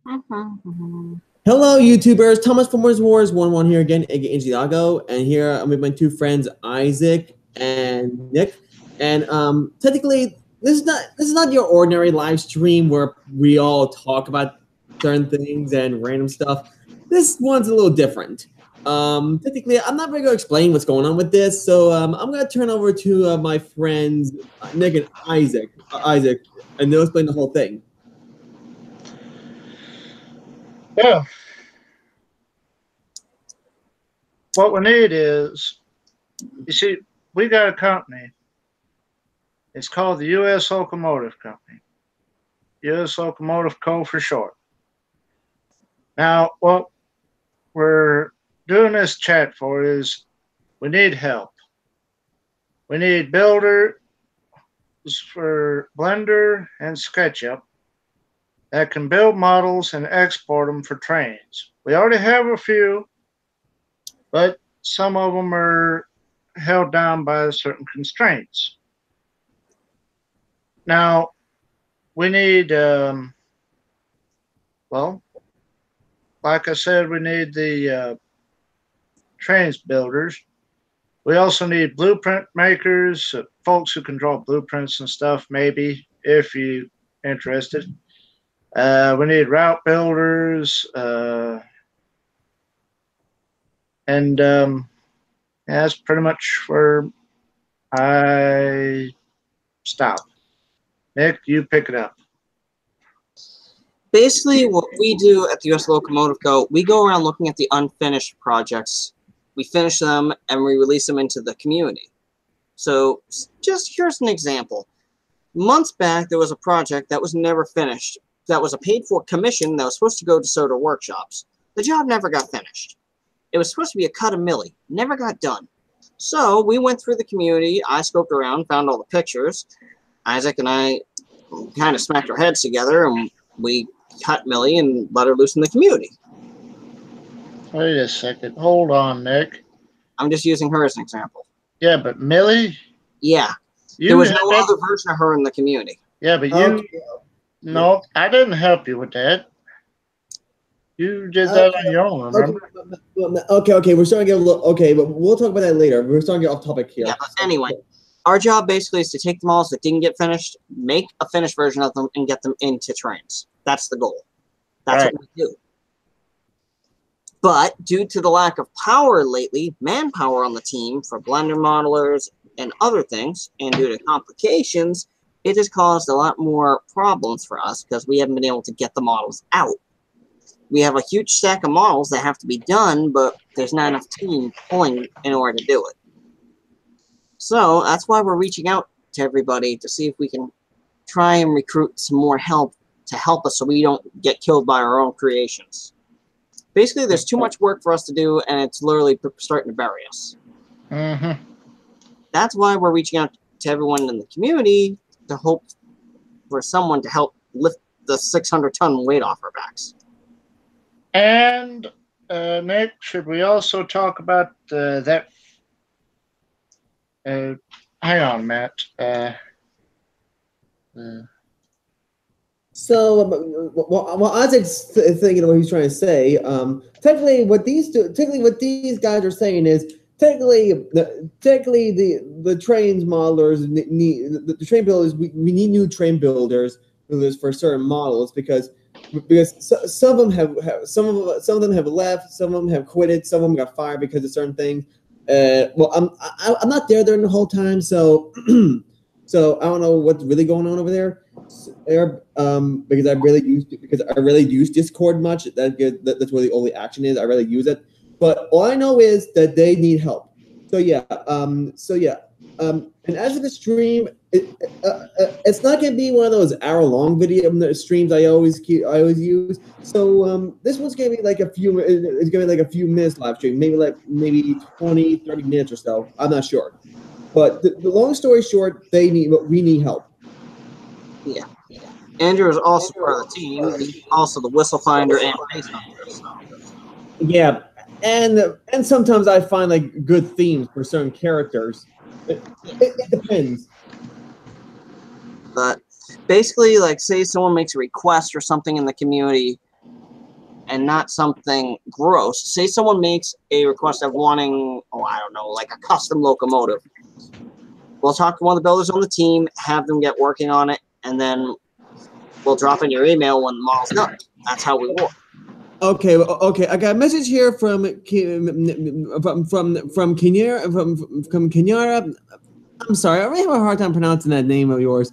Hello, YouTubers. Thomas from Wars 11 here again, aka Giago, and here I'm with my two friends Isaac and Nick. And technically, this is not your ordinary live stream where we all talk about certain things and random stuff. This one's a little different. Technically, I'm not really going to explain what's going on with this, so I'm going to turn over to my friends Nick and Isaac. And they'll explain the whole thing. Yeah. What we need is, you see, we got a company. It's called the U.S. Locomotive Company. U.S. Locomotive Co. for short. Now, what we're doing this chat for is we need help. We need builders for Blender and SketchUp that can build models and export them for trains. We already have a few, but some of them are held down by certain constraints. Now, we need, well, like I said, we need the trainz builders. We also need blueprint makers, folks who can draw blueprints and stuff, maybe, if you're interested. We need route builders, and that's pretty much where I stop. Nick, you pick it up. Basically, what we do at the U.S. Locomotive Co., we go around looking at the unfinished projects. We finish them, and we release them into the community. So, just here's an example. Months back, there was a project that was never finished. That was a paid-for commission that was supposed to go to soda workshops. The job never got finished. It was supposed to be a cut of milli. Never got done. So, we went through the community. I scoped around, found all the pictures. Isaac and I kind of smacked our heads together, and we cut Millie and let her loose in the community. Wait a second. Hold on, Nick. I'm just using her as an example. Yeah, but Millie? Yeah. There was no other version of her in the community. Yeah, but you... No, I didn't help you with that. You did that on your own, remember? Okay. We're starting to get a little... Okay, but we'll talk about that later. We're starting to get off topic here. Yeah, but anyway, our job basically is to take the models that didn't get finished, make a finished version of them, and get them into trains. That's the goal. That's what we do. But due to the lack of power lately, manpower on the team for Blender modelers and other things, and due to complications, it has caused a lot more problems for us because we haven't been able to get the models out. We have a huge stack of models that have to be done, but there's not enough team pulling in order to do it. So that's why we're reaching out to everybody to see if we can try and recruit some more help to help us so we don't get killed by our own creations. Basically, there's too much work for us to do, and it's literally starting to bury us. Mm-hmm. That's why we're reaching out to everyone in the community to hope for someone to help lift the 600-ton weight off our backs. And, Nick, should we also talk about that? Hang on, Matt. So, while Isaac's thinking of what he's trying to say, technically what these guys are saying is technically the trainz modelers need the train builders. We need new train builders for certain models because some of them have left, some of them have quitted, some of them got fired because of certain things. Well, I'm not there during the whole time, so so I don't know what's really going on over there. Because I really use Discord much. That's where the only action is. I really use it, but all I know is that they need help. So yeah, and as of the stream, it's not gonna be one of those hour-long video streams I always use. So this one's gonna be like a few. It's gonna be like a few minutes live stream, maybe 20, 30 minutes or so. I'm not sure, but the long story short, we need help. Yeah. Andrew is also part of the team. He's also the whistle finder and face hunter. So. Yeah, and sometimes I find like good themes for certain characters. It depends. But basically, like, say someone makes a request or something in the community, and not something gross. Say someone makes a request of wanting, I don't know, like a custom locomotive. We'll talk to one of the builders on the team, have them get working on it, and then we'll drop in your email when the model's done. That's how we work. Okay. I got a message here from Kenyara. I'm sorry, I really have a hard time pronouncing that name of yours.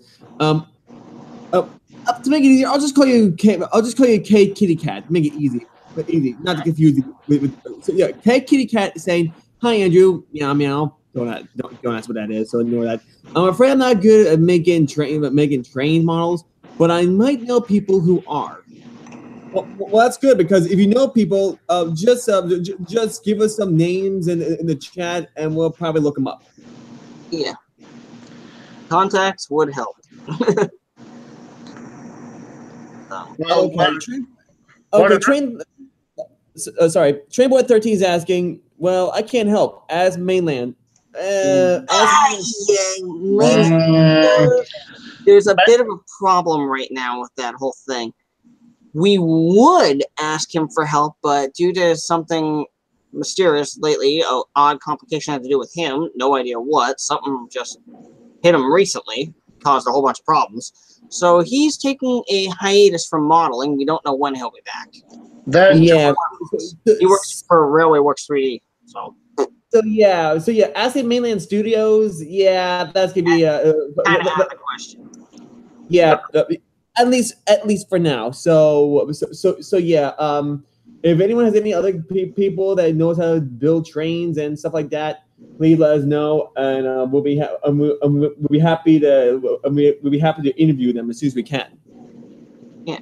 To make it easier, I'll just call you K. I'll just call you K Kitty Cat. Make it easy, but easy, not to confuse you. So yeah, K Kitty Cat is saying, "Hi Andrew, meow meow." Don't ask what that is. So ignore that. I'm afraid I'm not good at making train models, but I might know people who are. Well, that's good, because if you know people, just give us some names in the chat, and we'll probably look them up. Yeah. Contacts would help. Well, sorry, Trainboy 13 is asking. Well, I can't help as mainland. There's a bit of a problem right now with that whole thing. We would ask him for help, but due to something mysterious lately, an odd complication had to do with him, no idea what, something just hit him recently, caused a whole bunch of problems. So he's taking a hiatus from modeling. We don't know when he'll be back. He works for Railway Works 3D. So yeah, Acid Mainland Studios, yeah, that's gonna be the question. Yeah, at least for now. So yeah. If anyone has any other people that knows how to build trains and stuff like that, please let us know, and we'll be happy to interview them as soon as we can. Yeah.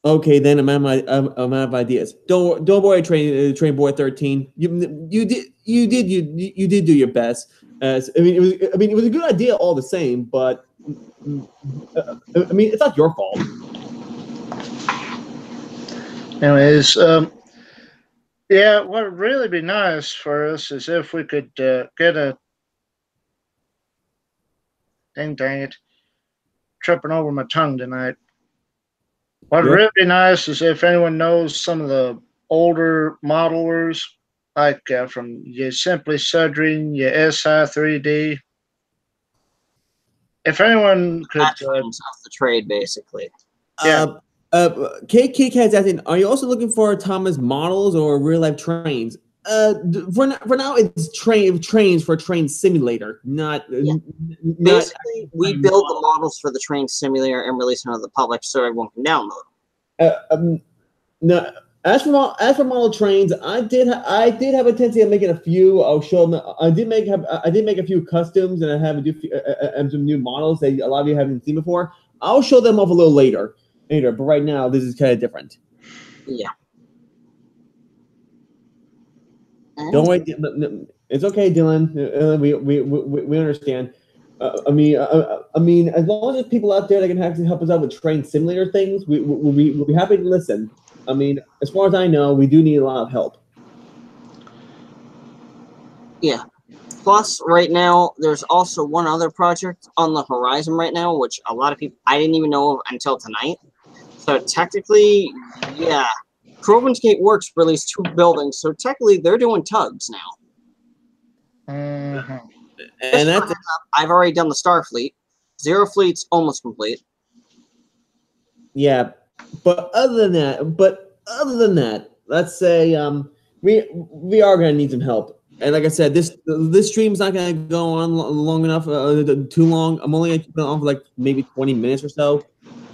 Okay, then I'm out of ideas. Don't worry, Train Boy 13. You did do your best. I mean, it was a good idea all the same, but I mean, it's not your fault. Anyways, yeah, what would really be nice for us is if we could get a dang it, tripping over my tongue tonight. What would really be nice is if anyone knows some of the older modelers, like from your Simply Sudring, your SI3D. If anyone could off the trade, basically. Yeah. KK Cat's asking, are you also looking for Thomas models or real life trains? For now, it's trains for Train Simulator, not. Basically, we build the models for the Train Simulator and release them to the public so everyone can download them. No, as for model trains, I did have a tendency of making a few. I'll show them. I did make a few customs, and I have some new models that a lot of you haven't seen before. I'll show them off a little later. But right now, this is kind of different. Yeah. Don't worry, it's okay, Dylan. We understand. I mean, as long as people out there that can actually help us out with Train Simulator things, we'll be happy to listen. I mean, as far as I know, we do need a lot of help. Yeah. Plus, right now, there's also one other project on the horizon right now, which a lot of people I didn't even know of until tonight. So technically, yeah, Provincegate Works released 2 buildings, so technically they're doing tugs now. Mm-hmm. And that's I've already done the Starfleet. Zero Fleet's almost complete. Yeah, but other than that, let's say we are gonna need some help. And like I said, this stream's not gonna go on long enough, too long. I'm only gonna keep it on for like maybe 20 minutes or so.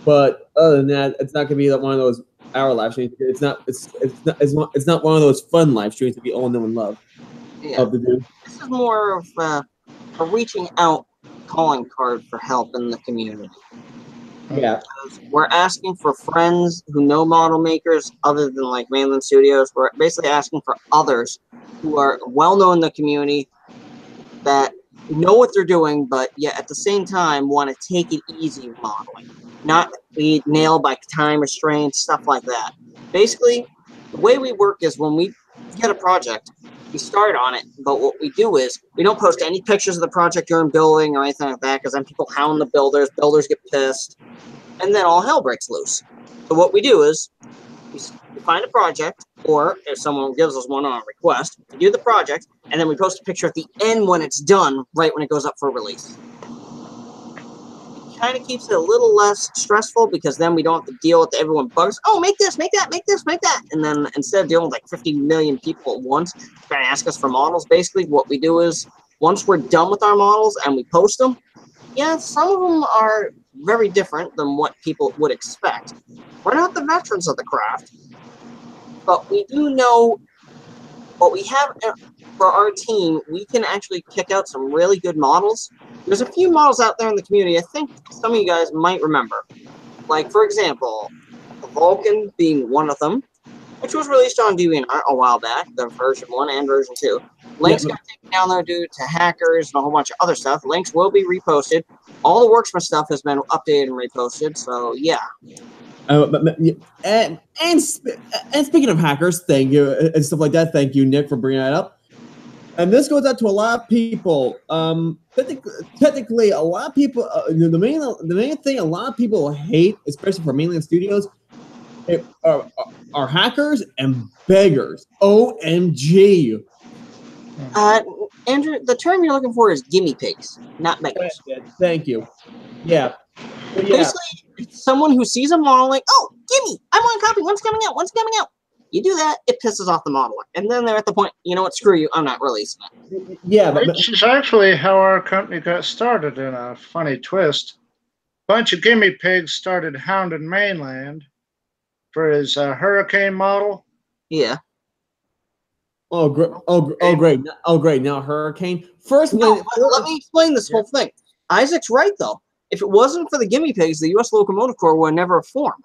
But other than that, it's not gonna be like one of those hour live streams. It's not one of those fun live streams that we all know and love. Yeah. This is more of a reaching out calling card for help in the community. Yeah. Because we're asking for friends who know model makers other than like Mainland Studios. We're basically asking for others who are well known in the community that know what they're doing, but yet at the same time want to take it easy with modeling. Not be nailed by time restraints, stuff like that. Basically, the way we work is when we get a project, we start on it, but what we do is we don't post any pictures of the project you're building or anything like that, because then people hound the builders get pissed. and then all hell breaks loose. So what we do is we find a project, or if someone gives us one on a request, we do the project, and then we post a picture at the end when it's done, right when it goes up for release. It kind of keeps it a little less stressful because then we don't have to deal with everyone bugs. Oh, make this, make that, make this, make that. And then instead of dealing with like 50 million people at once trying to ask us for models, basically what we do is once we're done with our models and we post them, yeah, some of them are very different than what people would expect. We're not the veterans of the craft, but we do know what we have for our team. We can actually kick out some really good models. There's a few models out there in the community I think some of you guys might remember. Like, for example, the Vulcan being one of them, which was released on DeviantArt a while back, the version 1 and version 2. Links got taken down there due to hackers and a whole bunch of other stuff. Links will be reposted. All the Worksman stuff has been updated and reposted, so yeah. And speaking of hackers, thank you, and stuff like that, thank you, Nick, for bringing that up. And this goes out to a lot of people. Technically, a lot of people, the main thing a lot of people hate, especially for mainland studios, are hackers and beggars. OMG. Andrew, the term you're looking for is gimme pigs, not beggars. Thank you. Yeah. Basically, someone who sees a model like, oh, gimme, I want a copy. When's coming out? When's coming out? You do that, it pisses off the modeler. And then they're at the point, you know what, screw you, I'm not releasing it. Yeah. Which is actually how our company got started in a funny twist. A bunch of gimme pigs started hounding Mainland for his Hurricane model. Yeah. Oh, great. Now Hurricane. First, let me explain this whole thing. Isaac's right, though. If it wasn't for the gimme pigs, the U.S. Locomotive Corps would never have formed.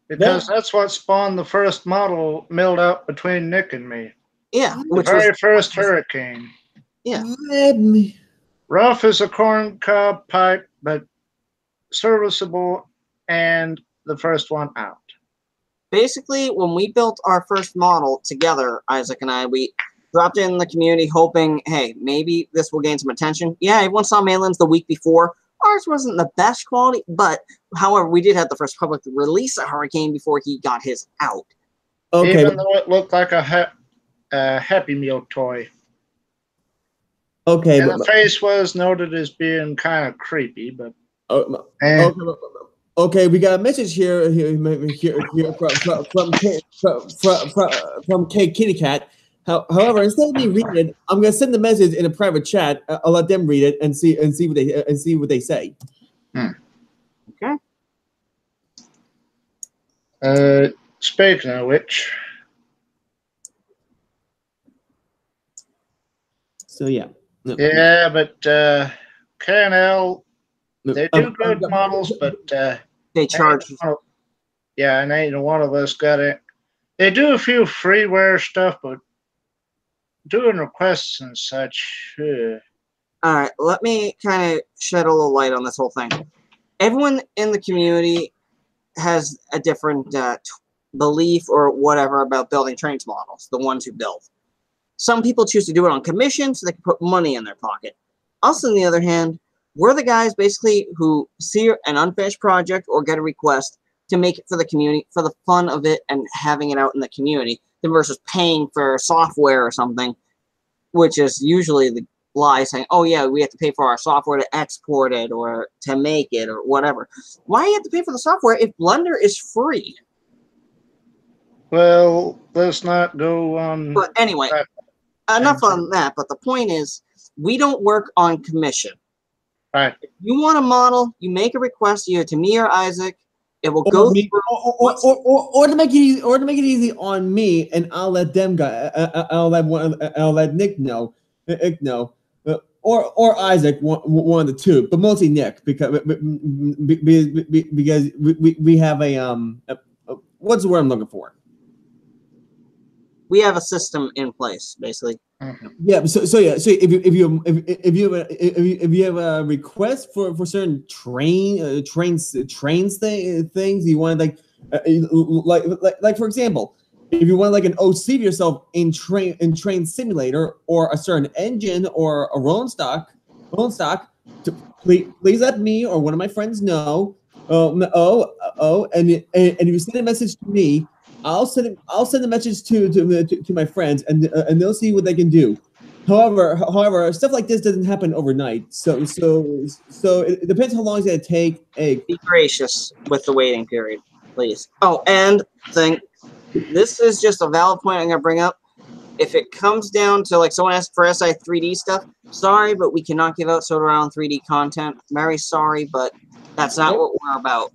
Because that's what spawned the first model milled out between Nick and me. Yeah. The very first Hurricane. Yeah. Rough as a corn cob pipe, but serviceable, and the first one out. Basically, when we built our first model together, Isaac and I, we dropped it in the community hoping, hey, maybe this will gain some attention. Yeah, everyone saw Mainland's the week before. Ours wasn't the best quality, but however, we did have the first public release of Hurricane before he got his out. Okay. Even though it looked like a Happy Meal toy. Okay. And the face was noted as being kind of creepy, but. Okay, we got a message here from K Kitty Cat. However, instead of me reading it, I'm gonna send the message in a private chat. I'll let them read it and see what they say. Okay. Speaking of which. So yeah. Yeah, but K&L, they do good models, but they charge. Yeah, and ain't one of us got it. They do a few freeware stuff, but doing requests and such. All right, let me kind of shed a little light on this whole thing. Everyone in the community has a different belief or whatever about building trainz models, the ones who build. Some people choose to do it on commission so they can put money in their pocket. Us, on the other hand, we're the guys basically who see an unfinished project or get a request to make it for the community, for the fun of it and having it out in the community, versus paying for software or something, which is usually the lie saying, oh yeah, we have to pay for our software to export it or to make it or whatever. Why do you have to pay for the software if Blender is free? Well, let's not go on. But anyway, enough on that. But the point is, we don't work on commission. Right. If you want a model, you make a request either to me or Isaac. It will go through. Or to make it easy on me, and I'll let them go. I'll let Nick know. Or Isaac, one of the two, but mostly Nick, because we have a what's the word I'm looking for? We have a system in place, basically. Yeah. So if you have a request for certain trainz things, you want like for example, if you want like an OC of yourself in train simulator or a certain engine or a rolling stock, please let me or one of my friends know. and if you send a message to me, I'll send the message to my friends, and they'll see what they can do. However, stuff like this doesn't happen overnight. So it depends how long it's gonna take. Be gracious with the waiting period, please. Oh, and this is just a valid point I'm gonna bring up. If it comes down to like someone asked for SI3D stuff, sorry, but we cannot give out Soda Round 3D content. Very sorry, but that's not what we're about.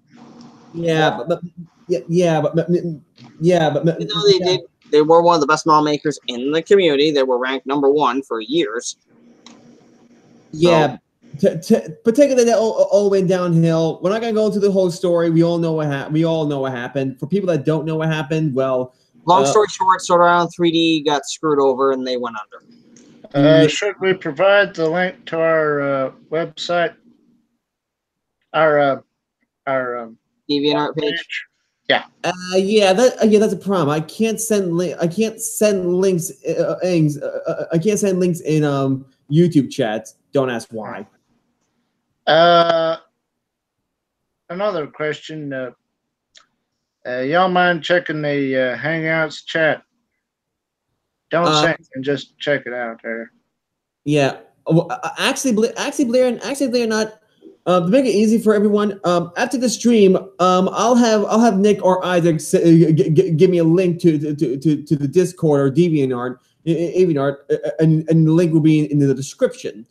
Yeah, but Even though they were one of the best model makers in the community. They were ranked #1 for years. Yeah, particularly that all went downhill. We're not gonna go into the whole story. We all know what happened. For people that don't know what happened, well, long story short, Soda Round 3D got screwed over and they went under. Should we provide the link to our website? Our DeviantArt page. Yeah. That's a problem. I can't send links. I can't send links in YouTube chats. Don't ask why. Another question. Y'all mind checking the Hangouts chat? Don't say anything, just check it out there. Yeah. Actually, Blair, not. To make it easy for everyone, after the stream, I'll have Nick or Isaac give me a link to the Discord or DeviantArt, and the link will be in the description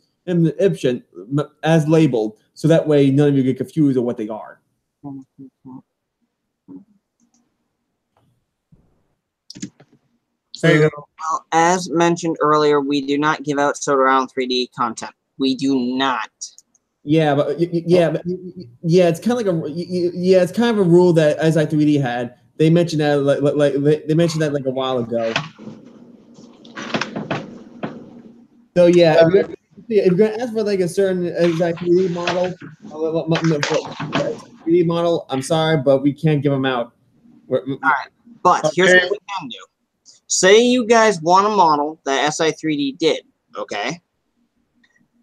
as labeled, so that way none of you get confused on what they are. There you go. Well, as mentioned earlier, we do not give out Soda Round 3D content. We do not. It's kind of like it's kind of a rule that SI3D had. They mentioned that like a while ago. So yeah, if you're gonna ask for like a certain SI3D model, I'm sorry, but we can't give them out. All right, but here's what we can do. Say you guys want a model that SI3D did, okay?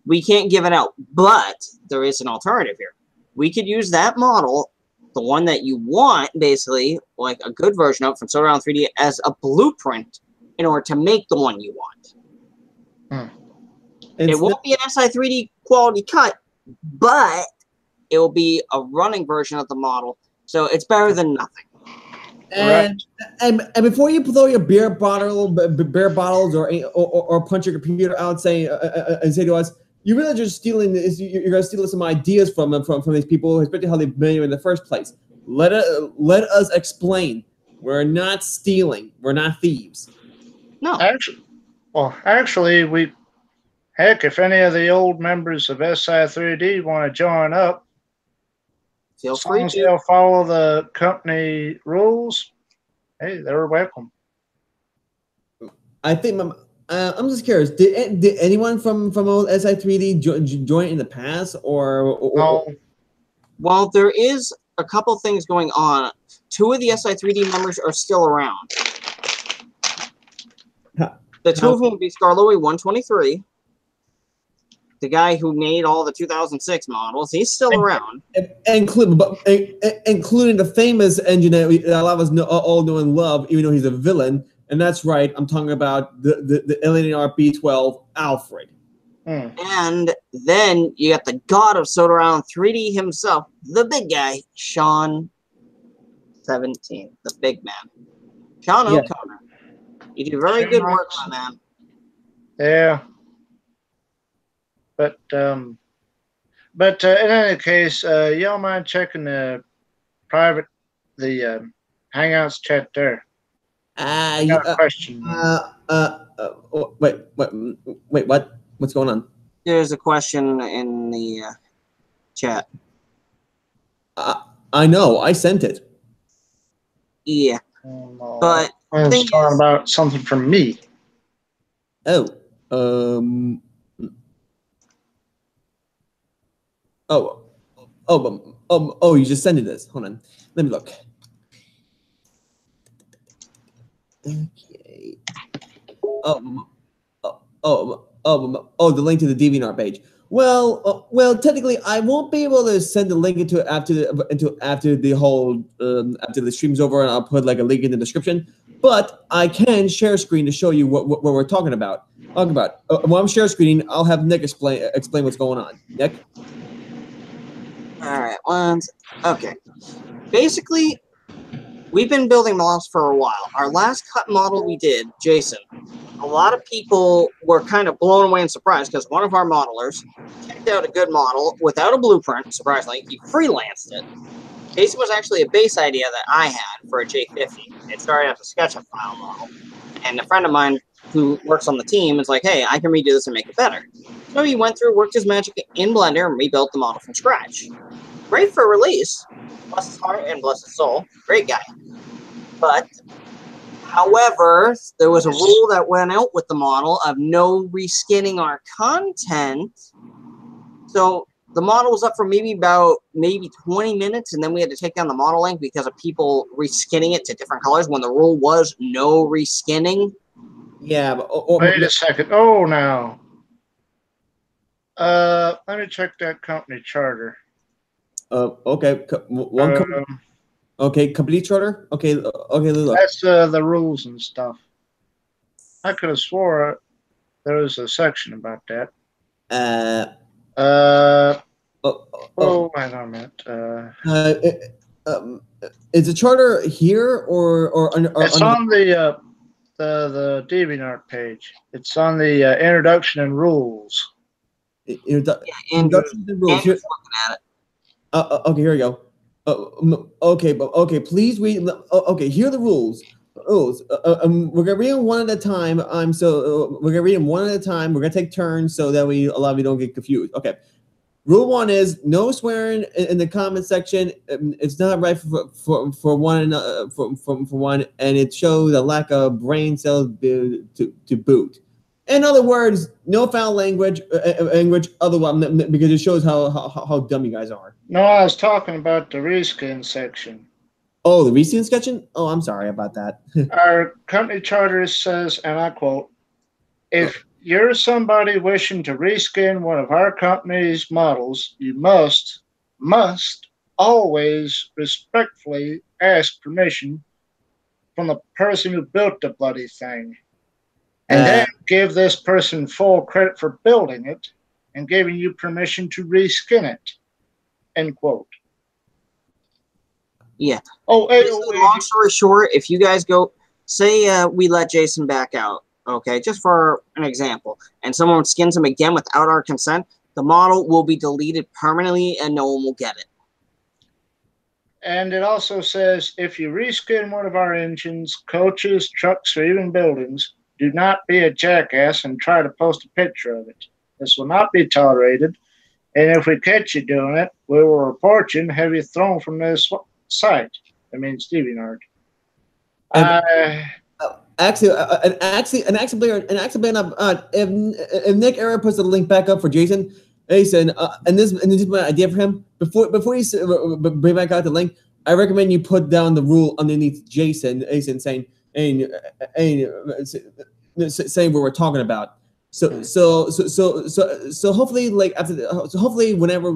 We can't give it out, but there is an alternative here. We could use that model, the one that you want, basically, like a good version of it from Soda Round 3D, as a blueprint in order to make the one you want. It won't be an SI3D quality cut, but it will be a running version of the model, so it's better than nothing. And before you throw your beer bottles or punch your computer out and say to us, you really just stealing this. You're gonna steal some ideas from these people, especially how they made you in the first place. Let us explain. We're not stealing. We're not thieves. No. Actually, if any of the old members of SI3D want to join up, feel free to. They'll follow the company rules. Hey, they're welcome. I think I'm just curious. Did anyone from old SI3D join in the past, or no? Well, there is a couple things going on. 2 of the SI3D members are still around. The 2 of whom would be Scarlowy 123. The guy who made all the 2006 models, he's still around. Including the famous engine that a lot of us all know and love, even though he's a villain. And that's right, I'm talking about the LNR B12 Alfred. And then you got the god of Soda Round 3D himself, the big guy, Sean 17, the big man. Sean O'Connor. You do very good work, my man. Yeah. But in any case, y'all mind checking the Hangouts chat there? Got a question. Wait, what? What's going on? There's a question in the chat. I know. I sent it. Yeah. But it's talking about something from me. Oh, you just sent it this. Hold on. Let me look. Okay. The link to the DeviantArt page. Well, technically, I won't be able to send the link into after the whole after the stream's over, and I'll put like a link in the description. But I can share screen to show you what we're talking about. While I'm share screening, I'll have Nick explain what's going on. Nick. All right, okay. Basically, we've been building models for a while. Our last cut model we did, Jason, a lot of people were kind of blown away and surprised because one of our modelers checked out a good model without a blueprint, surprisingly. He freelanced it. Jason was actually a base idea that I had for a J50. It started as a SketchUp file model. And a friend of mine who works on the team is like, hey, I can redo this and make it better. So he went through, worked his magic in Blender, and rebuilt the model from scratch. Great for release. Bless his heart and bless his soul. Great guy. But, however, there was a rule that went out with the model of no reskinning our content. So the model was up for maybe 20 minutes, and then we had to take down the model link because of people reskinning it to different colors when the rule was no reskinning. Yeah, but wait a second. Oh, now. Let me check that company charter. Okay. Okay, company charter. Okay. Look. That's the rules and stuff. I could have swore there was a section about that. Hang on a minute. Is the charter here or it's on the DeviantArt page. It's on the introduction and rules. Introduction and rules. Here, looking at it. Okay, here we go. Okay, please read. Okay, here are the rules. We're gonna read them one at a time. We're gonna read them one at a time. We're gonna take turns so that a lot of you don't get confused. Okay. Rule 1 is no swearing in the comment section. It's not right for one, and it shows a lack of brain cells to boot. In other words, no foul language, otherwise, because it shows how dumb you guys are. No, I was talking about the reskin section. Oh, the reskin section? Oh, I'm sorry about that. Our company charter says, and I quote, if you're somebody wishing to reskin one of our company's models, you must always respectfully ask permission from the person who built the bloody thing. And then give this person full credit for building it and giving you permission to reskin it. End quote. Yeah. Oh, long story short, if you guys go, say we let Jason back out, okay, just for an example, and someone skins him again without our consent, the model will be deleted permanently and no one will get it. And it also says, if you reskin one of our engines, coaches, trucks, or even buildings, do not be a jackass and try to post a picture of it. This will not be tolerated, and if we catch you doing it, we will report you and have you thrown from this site. I mean, DeviantArt. If Nick Era puts the link back up for Jason, and this is my idea for him. Before you bring back out the link, I recommend you put down the rule underneath Jason saying saying what we're talking about. So hopefully, like hopefully whenever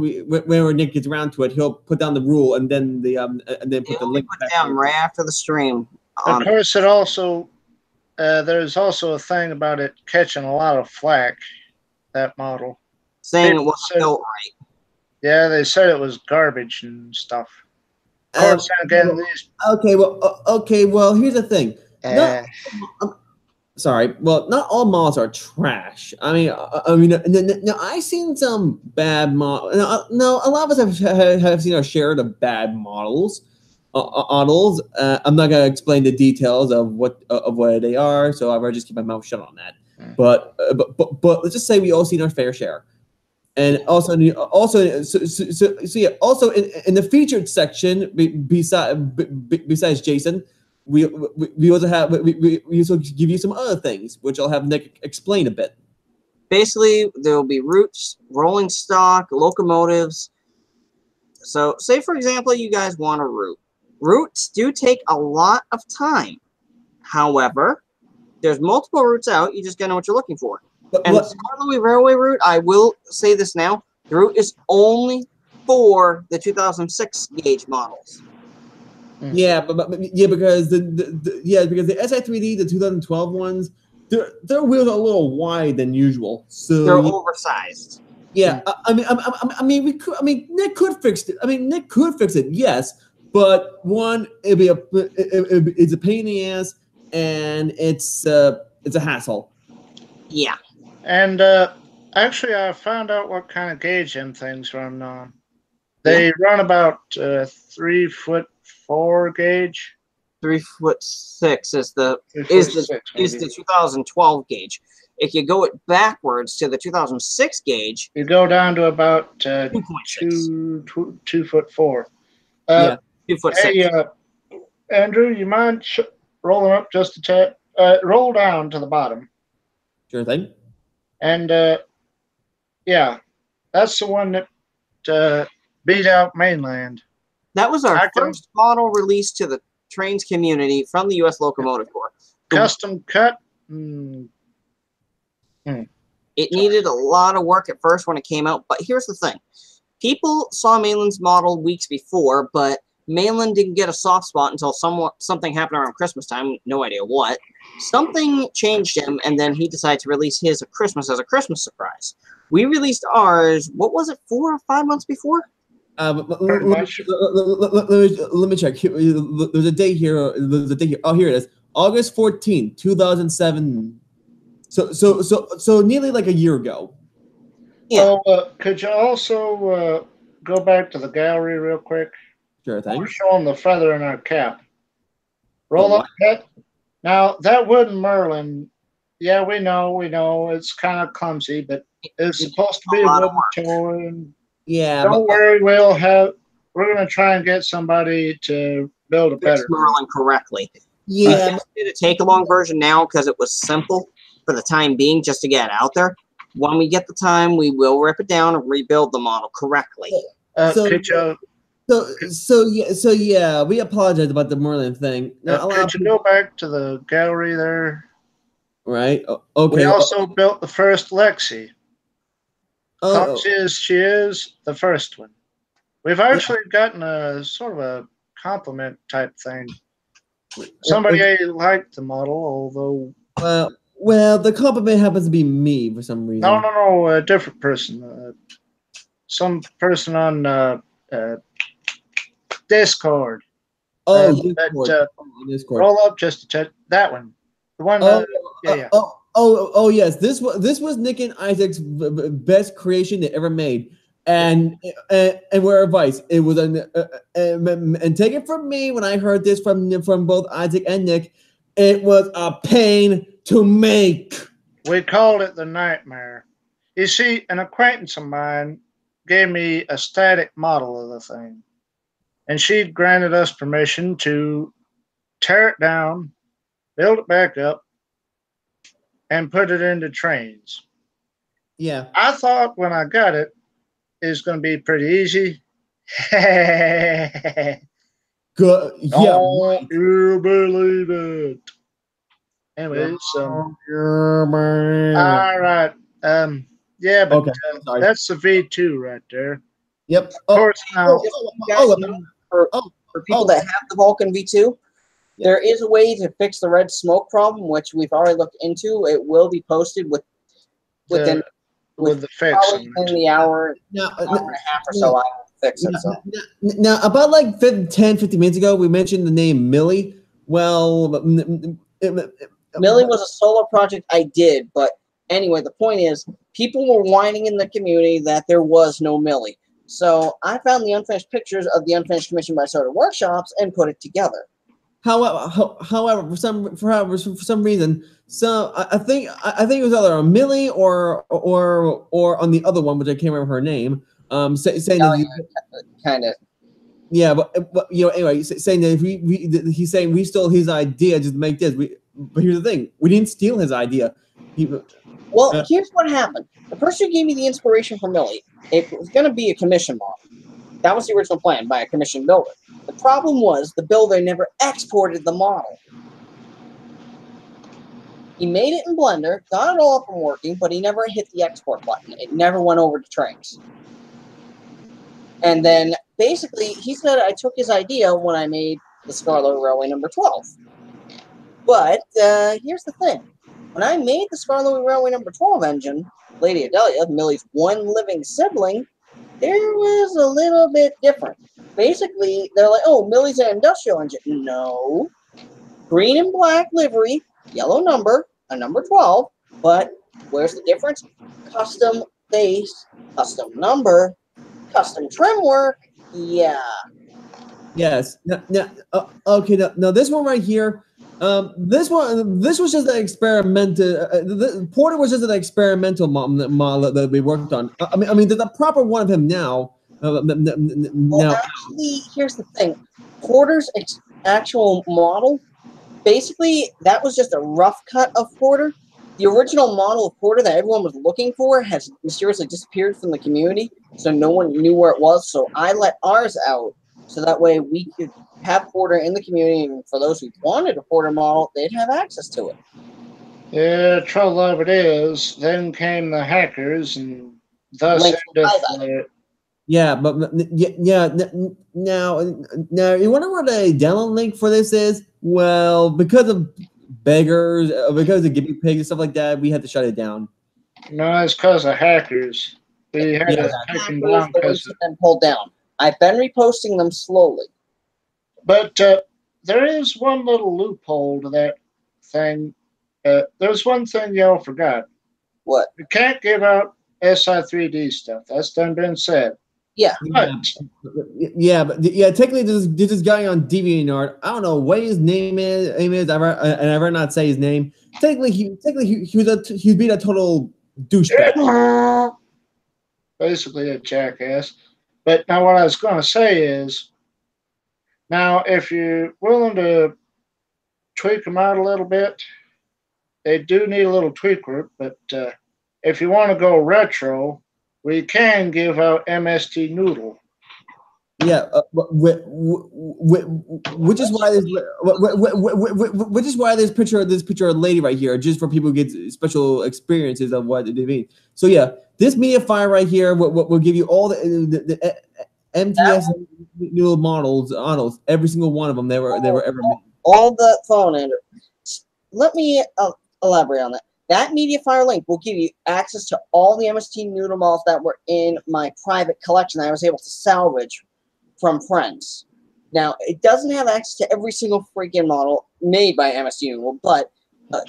Nick gets around to it, he'll put down the rule and then put the link back down right after the stream. Of course, it also there's also a thing about it catching a lot of flack. That model saying it wasn't built right. Yeah, they said it was garbage and stuff. Of course, again, well, here's the thing. Sorry. Well, not all models are trash. I mean, now I've seen some bad models. No, a lot of us have seen our share of bad models. I'm not gonna explain the details of what they are, so I'll just keep my mouth shut on that. But let's just say we all seen our fair share, and also in the featured section, besides Jason. We also give you some other things, which I'll have Nick explain a bit. Basically, there will be routes, rolling stock, locomotives. So, say for example, you guys want a route. Routes do take a lot of time. However, there's multiple routes out. You just gotta know what you're looking for. And Scarlet Railway route, I will say this now, the route is only for the 2006 gauge models. Yeah, because because the SI3D, the 2012 ones, their wheels are a little wide than usual. So they're oversized. Yeah, Nick could fix it. Nick could fix it, yes, but one, it's a pain in the ass, and it's a hassle. Yeah. And actually, I found out what kind of gauge them things run on. They run about 3'4" gauge. 3'6" is the 2012 gauge. If you go it backwards to the 2006 gauge, you go down to about 2'4". Yeah, 2'6". Hey, Andrew, you mind rolling up just a tad? Roll down to the bottom. Sure thing. And yeah, that's the one that beat out Mainland. That was our first model released to the trainz community from the U.S. Locomotive Corps. Custom cut. It needed a lot of work at first when it came out, but here's the thing. People saw Mainland's model weeks before, but Mainland didn't get a soft spot until something happened around Christmas time, no idea what. Something changed him, and then he decided to release his at Christmas as a Christmas surprise. We released ours, what was it, 4 or 5 months before? Let me check. There's a date here. Oh, here it is. August 14th, 2007. So nearly like a year ago. Yeah. So, could you also go back to the gallery real quick? Sure thing. We're showing the feather in our cap. Roll up that. Now, that wooden Merlin, yeah, we know, it's kind of clumsy, but it's supposed to be a wooden toy. Yeah. Don't worry, we're going to try and get somebody to build a better Merlin correctly. Yeah. We did a take-along version now because it was simple for the time being just to get it out there. When we get the time, we will rip it down and rebuild the model correctly. So yeah, we apologize about the Merlin thing. Now, could you go back to the gallery there? Right. Okay. We also built the first Lexi. Clumsy as she is, the first one. We've actually gotten a sort of a compliment type thing. Somebody liked the model, although. Well, the compliment happens to be me for some reason. No, a different person. Some person on Discord. Discord. Roll up just to check that one. The one. Yes. This was Nick and Isaac's best creation they ever made, and we're advice. It was and take it from me when I heard this from both Isaac and Nick, it was a pain to make. We called it the nightmare. You see, an acquaintance of mine gave me a static model of the thing, and she granted us permission to tear it down, build it back up, and put it into trainz. Yeah. I thought when I got it, it was going to be pretty easy. Good. Yeah. Don't you believe it? Anyways, all right. Yeah, but okay. That's the V2 right there. Yep. Of course, now. For people that have the Vulcan V2, there is a way to fix the red smoke problem, which we've already looked into. It will be posted within the fix in the hour and a half or so. I will fix it. Now, about like 10-15 minutes ago, we mentioned the name Millie. Well, Millie was a solo project I did, but anyway, the point is, people were whining in the community that there was no Millie. So I found the unfinished pictures of the unfinished commission by Soda Workshops and put it together. However, for some reason, I think it was either a Millie or on the other one, which I can't remember her name. Saying kind of. Yeah, but anyway, saying that he's saying we stole his idea just to make this. But here's the thing: we didn't steal his idea. Here's what happened. The person who gave me the inspiration for Millie, it was going to be a commission model. That was the original plan by a commission builder. The problem was the builder never exported the model. He made it in Blender, got it all up and working, but he never hit the export button. It never went over to trainz. And then basically, he said I took his idea when I made the Scarlet Railway number 12. But here's the thing. When I made the Scarlet Railway number 12 engine, Lady Adelia, Millie's one living sibling, there was a little bit different. Basically, they're like, oh, Millie's an industrial engine. No. Green and black livery, yellow number, a number 12, but where's the difference? Custom base, custom number, custom trim work, yeah. Yes. Okay. Now this one right here. This was just an experimental. Porter was just an experimental model that we worked on. I mean, there's a proper one of him now. Well, actually, here's the thing. Porter's actual model, basically, that was just a rough cut of Porter. The original model of Porter that everyone was looking for has mysteriously disappeared from the community, so no one knew where it was. So I let ours out, so that way we could have Porter in the community, and for those who wanted a Porter model, they'd have access to it. Yeah, trouble of it is, then came the hackers, and thus ended. Yeah, but yeah. Now, you wonder what a download link for this is? Well, because of beggars, because of guinea pigs and stuff like that, we had to shut it down. No, it's because of hackers. We had to take them down because them pulled down. I've been reposting them slowly. But there is one little loophole to that thing. There's one thing y'all forgot. What? You can't give out SI3D stuff. That's done been said. Yeah. But, technically, there's this guy on DeviantArt. I don't know what his name is. I'd rather not say his name. Technically, he's being a total douchebag. Basically a jackass. But now what I was going to say is, now if you're willing to tweak them out a little bit, they do need a little tweak work. But if you want to go retro, we can give out MST Noodle. Yeah, which is why this picture of a lady right here, just for people who get special experiences of what they mean. So yeah, this media file right here will give you all the MTS Noodle models, every single one of them they were ever made. All the phone and let me elaborate on that. That media file link will give you access to all the MST Noodle models that were in my private collection that I was able to salvage from friends. Now, it doesn't have access to every single freaking model made by MST Noodle, but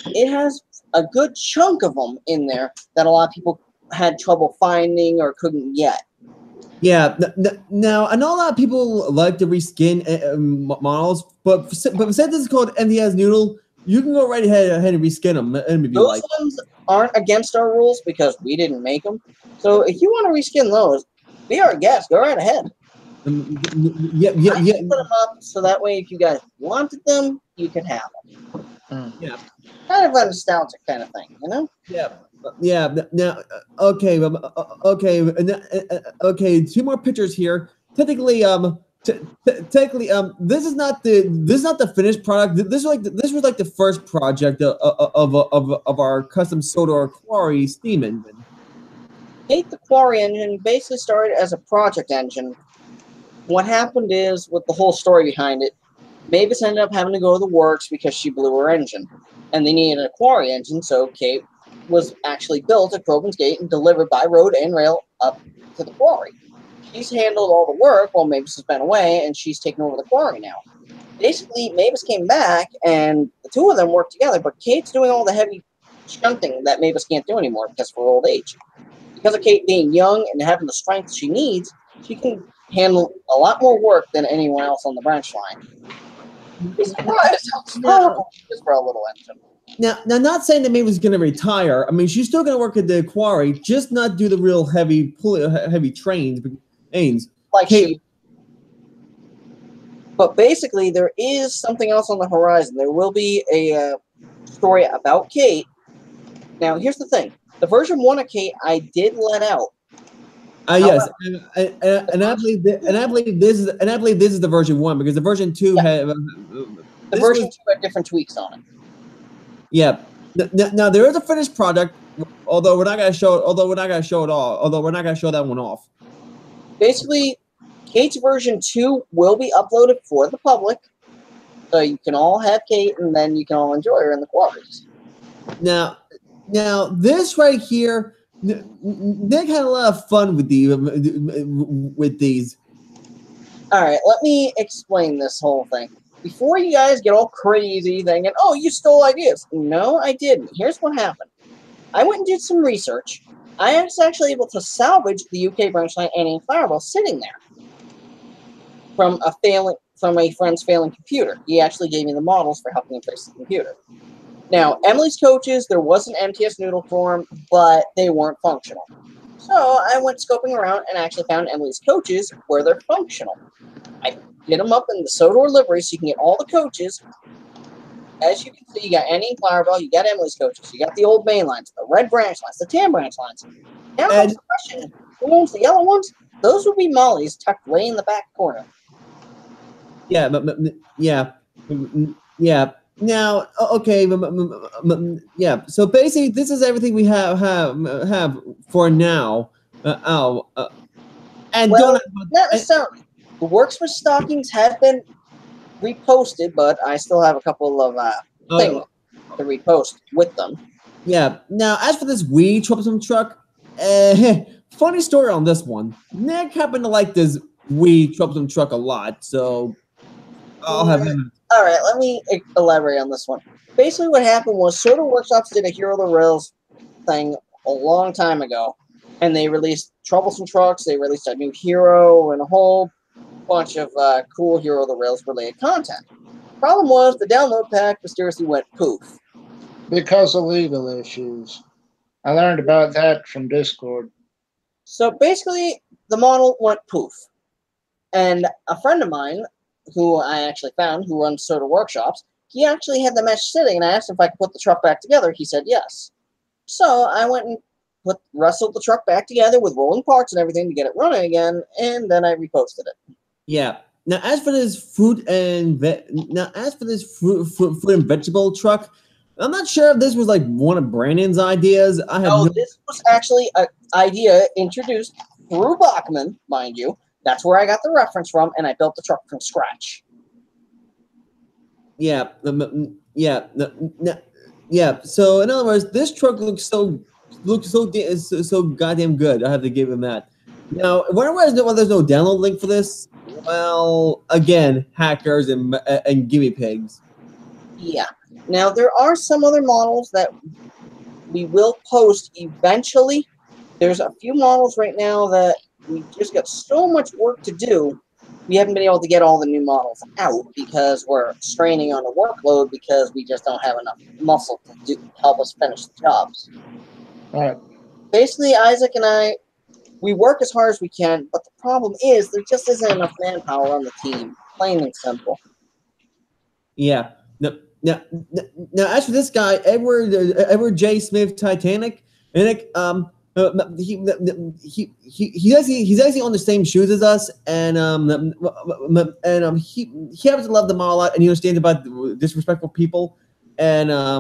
it has a good chunk of them in there that a lot of people had trouble finding or couldn't get. Yeah. Now, I know a lot of people like to reskin models, but since this is called MTS Noodle, you can go right ahead and reskin them. Those ones aren't against our rules because we didn't make them. So if you want to reskin those, be our guest. Go right ahead. Yeah. Put them up so that way, if you guys wanted them, you can have them. Yeah. Kind of a nostalgic kind of thing, you know? Yeah. Now, okay. Two more pictures here. Technically, this is not the finished product. This was like the first project of our custom Sodor Quarry steam engine. Kate the Quarry engine basically started as a project engine. What happened is, with the whole story behind it, Mavis ended up having to go to the works because she blew her engine, and they needed a quarry engine. So Kate was actually built at Crovan's Gate and delivered by road and rail up to the quarry. She's handled all the work while Mavis has been away, and she's taken over the quarry now. Basically, Mavis came back, and the two of them worked together, but Kate's doing all the heavy shunting that Mavis can't do anymore because of her old age. Because of Kate being young and having the strength she needs, she can handle a lot more work than anyone else on the branch line. It's just for a little engine. Now, not saying that Mavis is going to retire. I mean, she's still going to work at the quarry, just not do the real heavy trains. Like Kate. But basically, there is something else on the horizon. There will be a story about Kate. Now, here's the thing: the version 1 of Kate, I did let out. Yes, and I believe this is the version 1 because the version 2 had the version 2 had different tweaks on it. Yeah, Now there is a finished product, although we're not gonna show it all. Although we're not gonna show that one off. Basically, Kate's version 2 will be uploaded for the public, so you can all have Kate, and then you can all enjoy her in the quarters. Now this right here, Nick had a lot of fun with these. All right, let me explain this whole thing. Before you guys get all crazy thinking, oh, you stole ideas. No, I didn't. Here's what happened. I went and did some research. I was actually able to salvage the UK branch line Annie Fireball sitting there from a friend's failing computer. He actually gave me the models for helping him fix the computer. Now, Emily's coaches, there was an MTS noodle for them, but they weren't functional. So I went scoping around and actually found Emily's coaches where they're functional. I get them up in the Sodor livery so you can get all the coaches. As you can see, you got Annie and Fireball, you got Emily's coaches, you got the old main lines, the red branch lines, the tan branch lines. Now comes the question, who owns the yellow ones? Those would be Molly's tucked way in the back corner. Yeah, yeah. Now, okay, yeah. So basically, this is everything we have for now. And well, not necessarily. The Works with Stockings have been reposted, but I still have a couple of things to repost with them. Yeah. Now, as for this Wii troublesome truck, funny story on this one. Nick happened to like this Wii troublesome truck a lot, so I'll have him. All right, let me elaborate on this one. Basically, what happened was Soda Workshops did a Hero of the Rails thing a long time ago, and they released troublesome trucks. They released a new hero and a whole bunch of cool Hero of the Rails related content. Problem was the download pack mysteriously went poof because of legal issues. I learned about that from Discord. So basically, the model went poof, and a friend of mine, who I actually found, who runs Soda Workshops, he actually had the mesh sitting, and I asked him if I could put the truck back together. He said yes. So I went and wrestled the truck back together with rolling parts and everything to get it running again, and then I reposted it. Yeah. Now, as for this fruit and vegetable truck, I'm not sure if this was like one of Brandon's ideas. This was actually an idea introduced through Bachman, mind you. That's where I got the reference from, and I built the truck from scratch. Yeah, yeah. So in other words, this truck looks so goddamn good. I have to give him that. Now, where there's no download link for this? Well, again, hackers and guinea pigs. Yeah. Now there are some other models that we will post eventually. There's a few models right now that we just got so much work to do, we haven't been able to get all the new models out because we're straining on the workload because we just don't have enough muscle to help us finish the jobs. All right. Basically, Isaac and I, we work as hard as we can, but the problem is there just isn't enough manpower on the team, plain and simple. Yeah. Now, as for this guy, Edward J. Smith, Titanic, he's actually on the same shoes as us, and he happens to love them all a lot, and he understands about disrespectful people, and I'll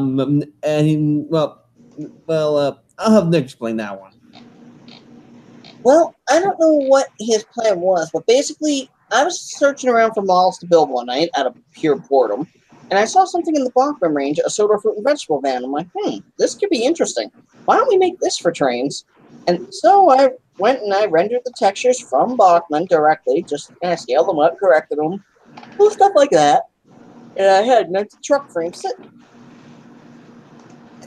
have Nick explain that one. Well, I don't know what his plan was, but basically, I was searching around for models to build one night out of pure boredom, and I saw something in the Bachman range, a soda fruit and vegetable van. I'm like, this could be interesting. Why don't we make this for trains? And so I went and I rendered the textures from Bachman directly, just kind of scaled them up, corrected them, little stuff like that. And I had the truck frame sitting.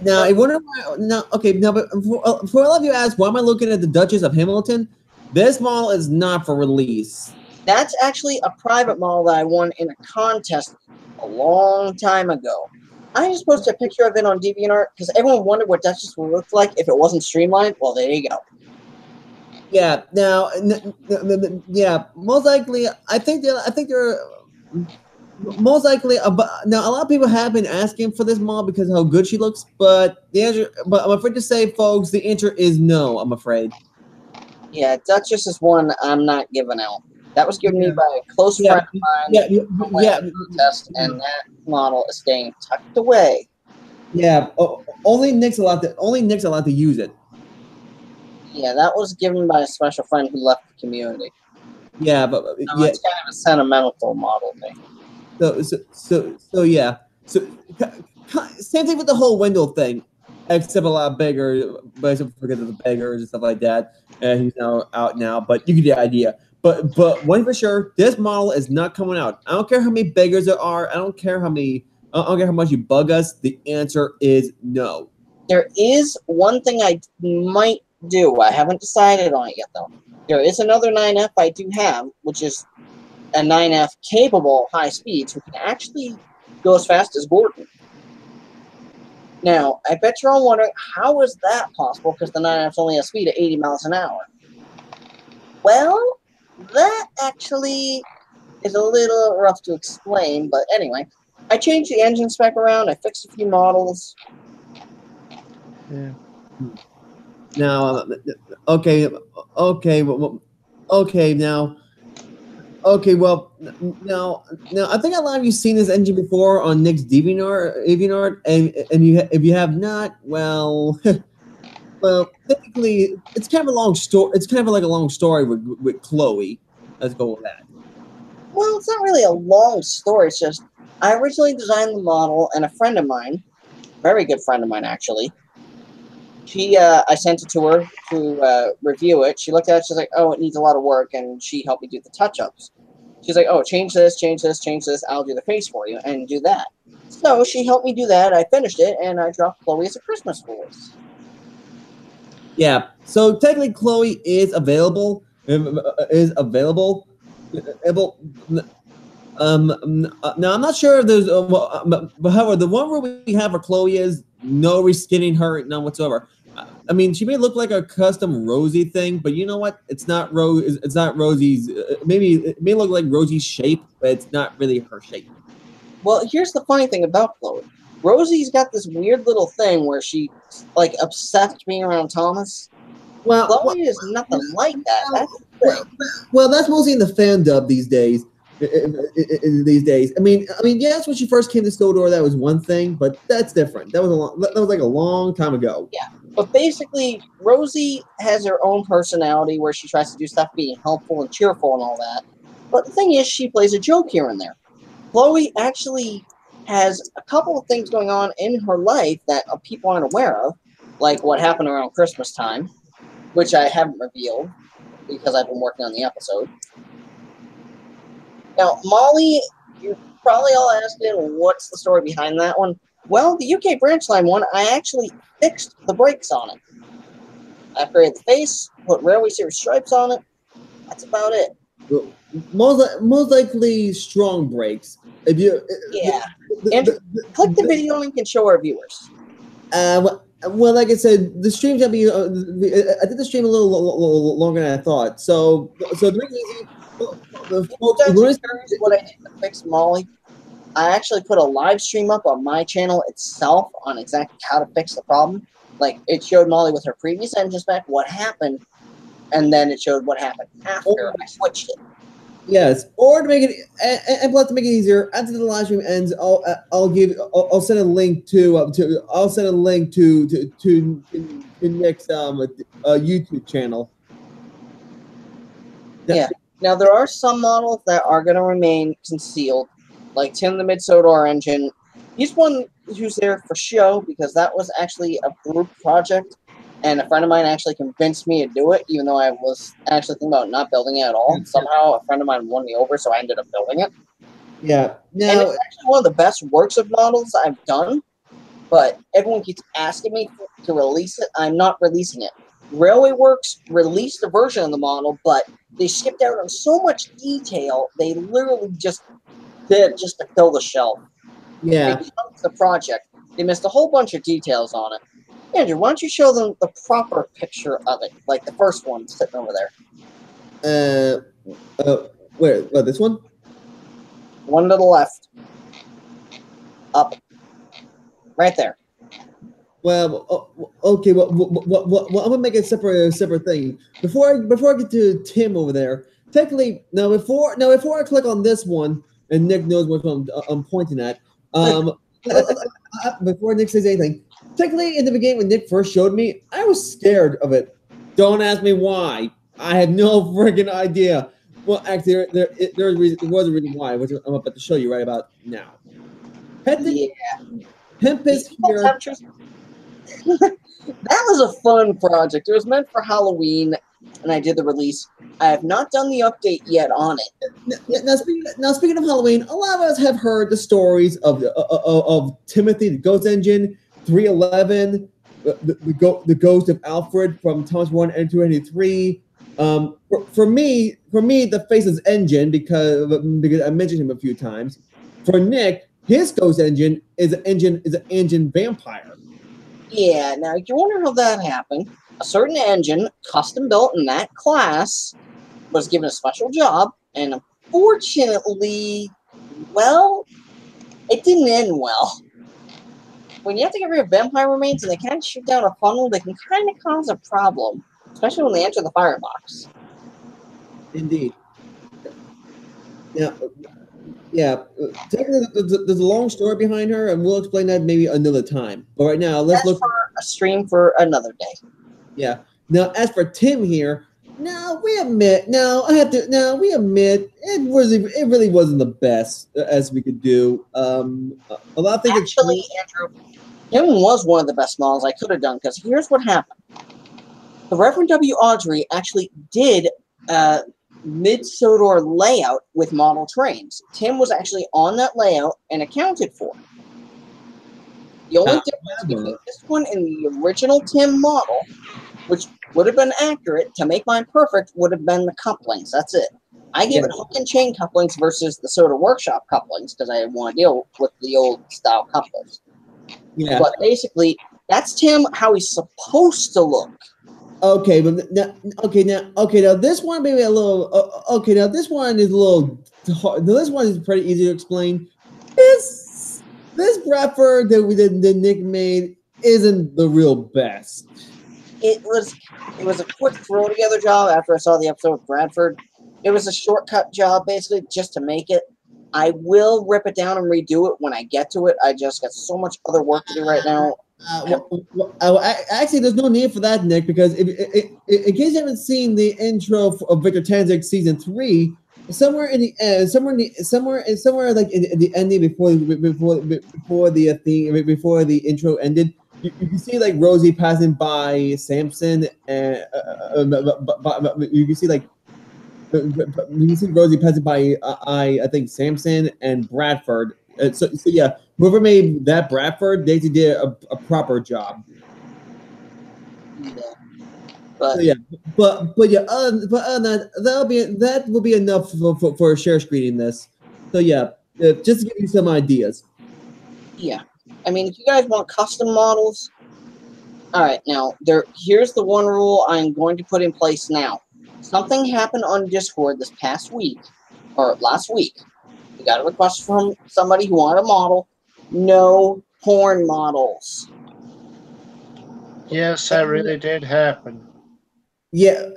Now, I wonder why. But for a lot of you ask, why am I looking at the Duchess of Hamilton? This model is not for release. That's actually a private model that I won in a contest a long time ago. I just posted a picture of it on DeviantArt because everyone wondered what Duchess would look like if it wasn't streamlined. Well, there you go. Yeah. Now, yeah. Most likely, I think they're most likely. Now, a lot of people have been asking for this model because of how good she looks, but the answer. But I'm afraid to say, folks, the answer is no. I'm afraid. Yeah, Duchess is one I'm not giving out. That was given me by a close friend of mine. Yeah. Test, and that model is staying tucked away. Yeah, only Nick's allowed to use it. Yeah, that was given by a special friend who left the community. Yeah, but So yeah. it's kind of a sentimental model thing. So yeah. So same thing with the whole Wendell thing, except a lot bigger, but except because of the beggars and stuff like that. He's now out now, but you get the idea. But one for sure, this model is not coming out. I don't care how many beggars there are. I don't care how much you bug us. The answer is no. There is one thing I might do. I haven't decided on it yet, though. There is another 9F I do have, which is a 9F capable of high speeds who can actually go as fast as Gordon. Now, I bet you're all wondering, how is that possible? Because the 9F's only has a speed of 80 miles an hour. Well, that actually is a little rough to explain, but anyway. I changed the engine spec around, I fixed a few models. Yeah. Now, okay, now. Okay, well, now, I think a lot of you seen this engine before on Nick's DeviantArt, and if you have not, well, well, technically, it's kind of a long story. It's kind of like a long story with Chloe. Let's go with that. Well, it's not really a long story. It's just I originally designed the model, and a friend of mine, very good friend of mine actually, I sent it to her to review it. She looked at it. She's like, "Oh, it needs a lot of work," and she helped me do the touch-ups. She's like, "Oh, change this, change this, change this. I'll do the face for you and do that." So she helped me do that. I finished it, and I dropped Chloe as a Christmas voice. Yeah. So technically, Chloe is available. Now I'm not sure if there's, but however, the one where we have for Chloe is no reskinning her, none whatsoever. I mean, she may look like a custom Rosie thing, but you know what? It's not Rose. It's not Rosie's. Maybe it may look like Rosie's shape, but it's not really her shape. Well, here's the funny thing about Chloe. Rosie's got this weird little thing where she's like obsessed being around Thomas. Well, Chloe is nothing like that. That's the thing. Well, that's mostly in the fan dub these days. I mean, yes, when she first came to Skodor, that was one thing, but that's different. That was like a long time ago. Yeah, but basically, Rosie has her own personality where she tries to do stuff being helpful and cheerful and all that. But the thing is, she plays a joke here and there. Chloe actually has a couple of things going on in her life that people aren't aware of, like what happened around Christmas time, which I haven't revealed because I've been working on the episode. Now, Molly, you're probably all asking, what's the story behind that one? Well, the UK branch line one, I actually fixed the brakes on it. I upgraded the face, put Railway Series stripes on it. That's about it. Most likely strong brakes. If you Click the video link and show our viewers. Well, like I said, the stream's gonna be. I did the stream a little longer than I thought. So the reason is, what I did to fix Molly, I actually put a live stream up on my channel itself on exactly how to fix the problem. Like, it showed Molly with her previous engine spec what happened, and then it showed what happened after I switched it. Yes, or to make it, and plus to make it easier, after the live stream ends, I'll send a link to Nick's YouTube channel. Yeah. Now there are some models that are going to remain concealed, like Tim the Mid-Sodor engine. He's one who's there for show because that was actually a group project, and a friend of mine actually convinced me to do it, even though I was actually thinking about not building it at all. Somehow a friend of mine won me over, so I ended up building it. Yeah. Now, and it's actually one of the best works of models I've done, but everyone keeps asking me to release it. I'm not releasing it. Railway Works released a version of the model, but they skipped out on so much detail, they literally just did just to fill the shelf. Yeah. They jumped the project. They missed a whole bunch of details on it. Andrew, why don't you show them the proper picture of it, like the first one sitting over there? Where? This one? One to the left. Up. Right there. Well, okay. Well, I'm gonna make a separate thing before I get to Tim over there. Technically, before I click on this one, and Nick knows what I'm pointing at. before Nick says anything, technically in the beginning when Nick first showed me, I was scared of it. Don't ask me why. I had no freaking idea. Well, actually, there was a reason why, which I'm about to show you right about now. Hempus here. That was a fun project. It was meant for Halloween, and I did the release. I have not done the update yet on it. Now, speaking of Halloween, a lot of us have heard the stories of Timothy, the Ghost Engine, 311, the Ghost of Alfred from Thomas 1 and 283. For me, the Faceless Engine because I mentioned him a few times. For Nick, his Ghost Engine is an engine vampire. Yeah, now you wonder how that happened. A certain engine, custom built in that class, was given a special job, and unfortunately, well, it didn't end well. When you have to get rid of vampire remains and they can't shoot down a funnel, they can kind of cause a problem, especially when they enter the firebox. Indeed. Yeah. Technically, there's a long story behind her, and we'll explain that maybe another time. But right now, let's look for a stream for another day. Yeah. Now, as for Tim here, we admit it really wasn't the best as we could do. A lot of things. Actually, Andrew, Tim was one of the best models I could have done because here's what happened. The Reverend W. Audrey actually did mid-Sodor layout with model trains. Tim was actually on that layout and accounted for. The only difference between this one and the original Tim model, which would have been accurate to make mine perfect, would have been the couplings. That's it. I gave it hook and chain couplings versus the Soda Workshop couplings because I didn't want to deal with the old style couplers. Yeah. But basically, that's Tim how he's supposed to look. Okay, but now this one maybe a little. Now this one is a little. This one is pretty easy to explain. This Bradford that Nick made isn't the real best. It was a quick throw together job after I saw the episode of Bradford. It was a shortcut job basically just to make it. I will rip it down and redo it when I get to it. I just got so much other work to do right now. Actually, there's no need for that, Nick, because in case you haven't seen the intro of Victor Tanzik season 3, somewhere in the end, somewhere like in the ending before the intro ended, you can see like Rosie passing by Samson, and you can see like. You can see Rosie passing by, I think, Samson and Bradford. So yeah, whoever made that Bradford, they did a proper job. Yeah. But other than that, that will be enough for share screening this. So yeah, just to give you some ideas. Yeah, I mean, if you guys want custom models, all right. Now here's the one rule I'm going to put in place now. Something happened on Discord this past week, or last week. We got a request from somebody who wanted a model. No porn models. Yes, that really did happen. Yeah.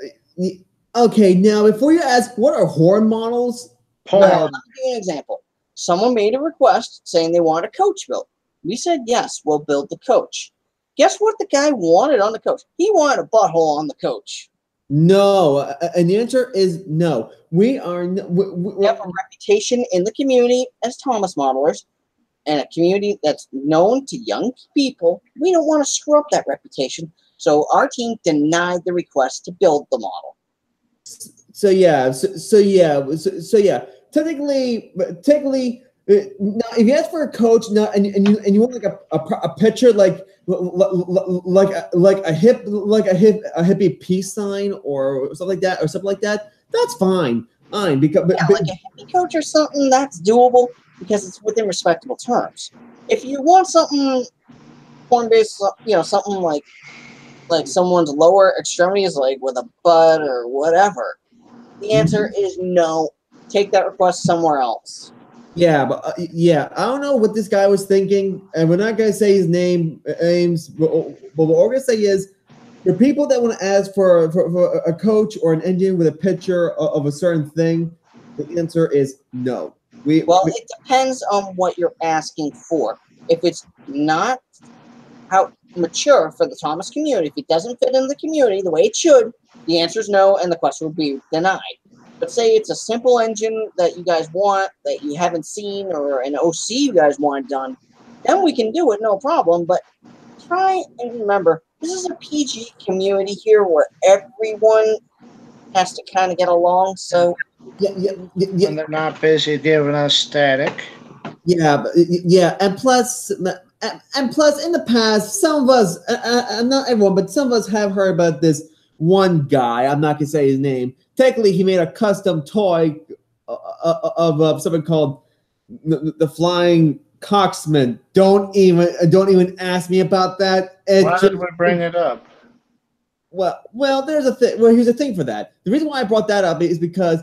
Okay, now before you ask, what are horn models? Porn. I'll give you an example. Someone made a request saying they want a coach built. We said, yes, we'll build the coach. Guess what the guy wanted on the coach? He wanted a butthole on the coach. No, and the answer is no. We have a reputation in the community as Thomas modelers, and a community that's known to young people. We don't want to screw up that reputation, so our team denied the request to build the model. So yeah. Technically, now if you ask for a coach now, and you want like a picture like a hippie peace sign or something like that, that's fine. Because like a hippie coach or something, that's doable because it's within respectable terms. If you want something porn-based, something like someone's lower extremities, like with a butt or whatever, the answer is no. Take that request somewhere else. Yeah, but I don't know what this guy was thinking, and we're not gonna say his names. But what we're gonna say is, for people that want to ask for a coach or an engine with a picture of a certain thing, the answer is no. It depends on what you're asking for. if it's not how mature for the Thomas community, if it doesn't fit in the community the way it should, the answer is no, and the question would be denied. But say it's a simple engine that you guys want, that you haven't seen, or an OC you guys want done, then we can do it, no problem. But try and remember, this is a PG community here where everyone has to kind of get along. So When they're not busy giving us static. Yeah, and plus, in the past, some of us, not everyone, but some of us have heard about this one guy. I'm not gonna say his name. Technically, he made a custom toy of something called the Flying Coxman. Don't even ask me about that. Why did we bring it up? Well, there's a thing. Well, here's a thing for that. The reason why I brought that up is because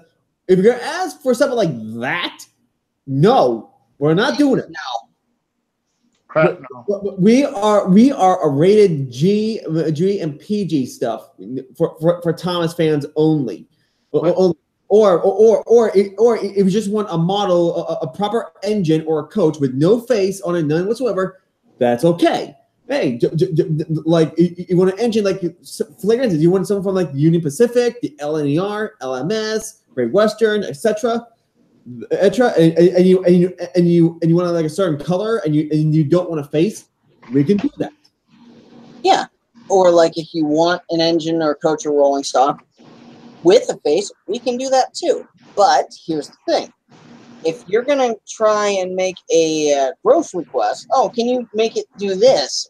if you're gonna ask for something like that, no. We're not doing it. No. Crap, no. We are a rated G and PG stuff for Thomas fans only. Or if you just want a model, a proper engine or a coach with no face on it, none whatsoever, that's okay. Hey, like you want an engine like flagrant? You want something from like Union Pacific, the LNER, LMS, Great Western, etc. And you want like a certain color and you don't want a face, we can do that. Yeah, or like if you want an engine or coach or rolling stock with a face, we can do that too. But here's the thing: if you're gonna try and make a gross request, oh, can you make it do this?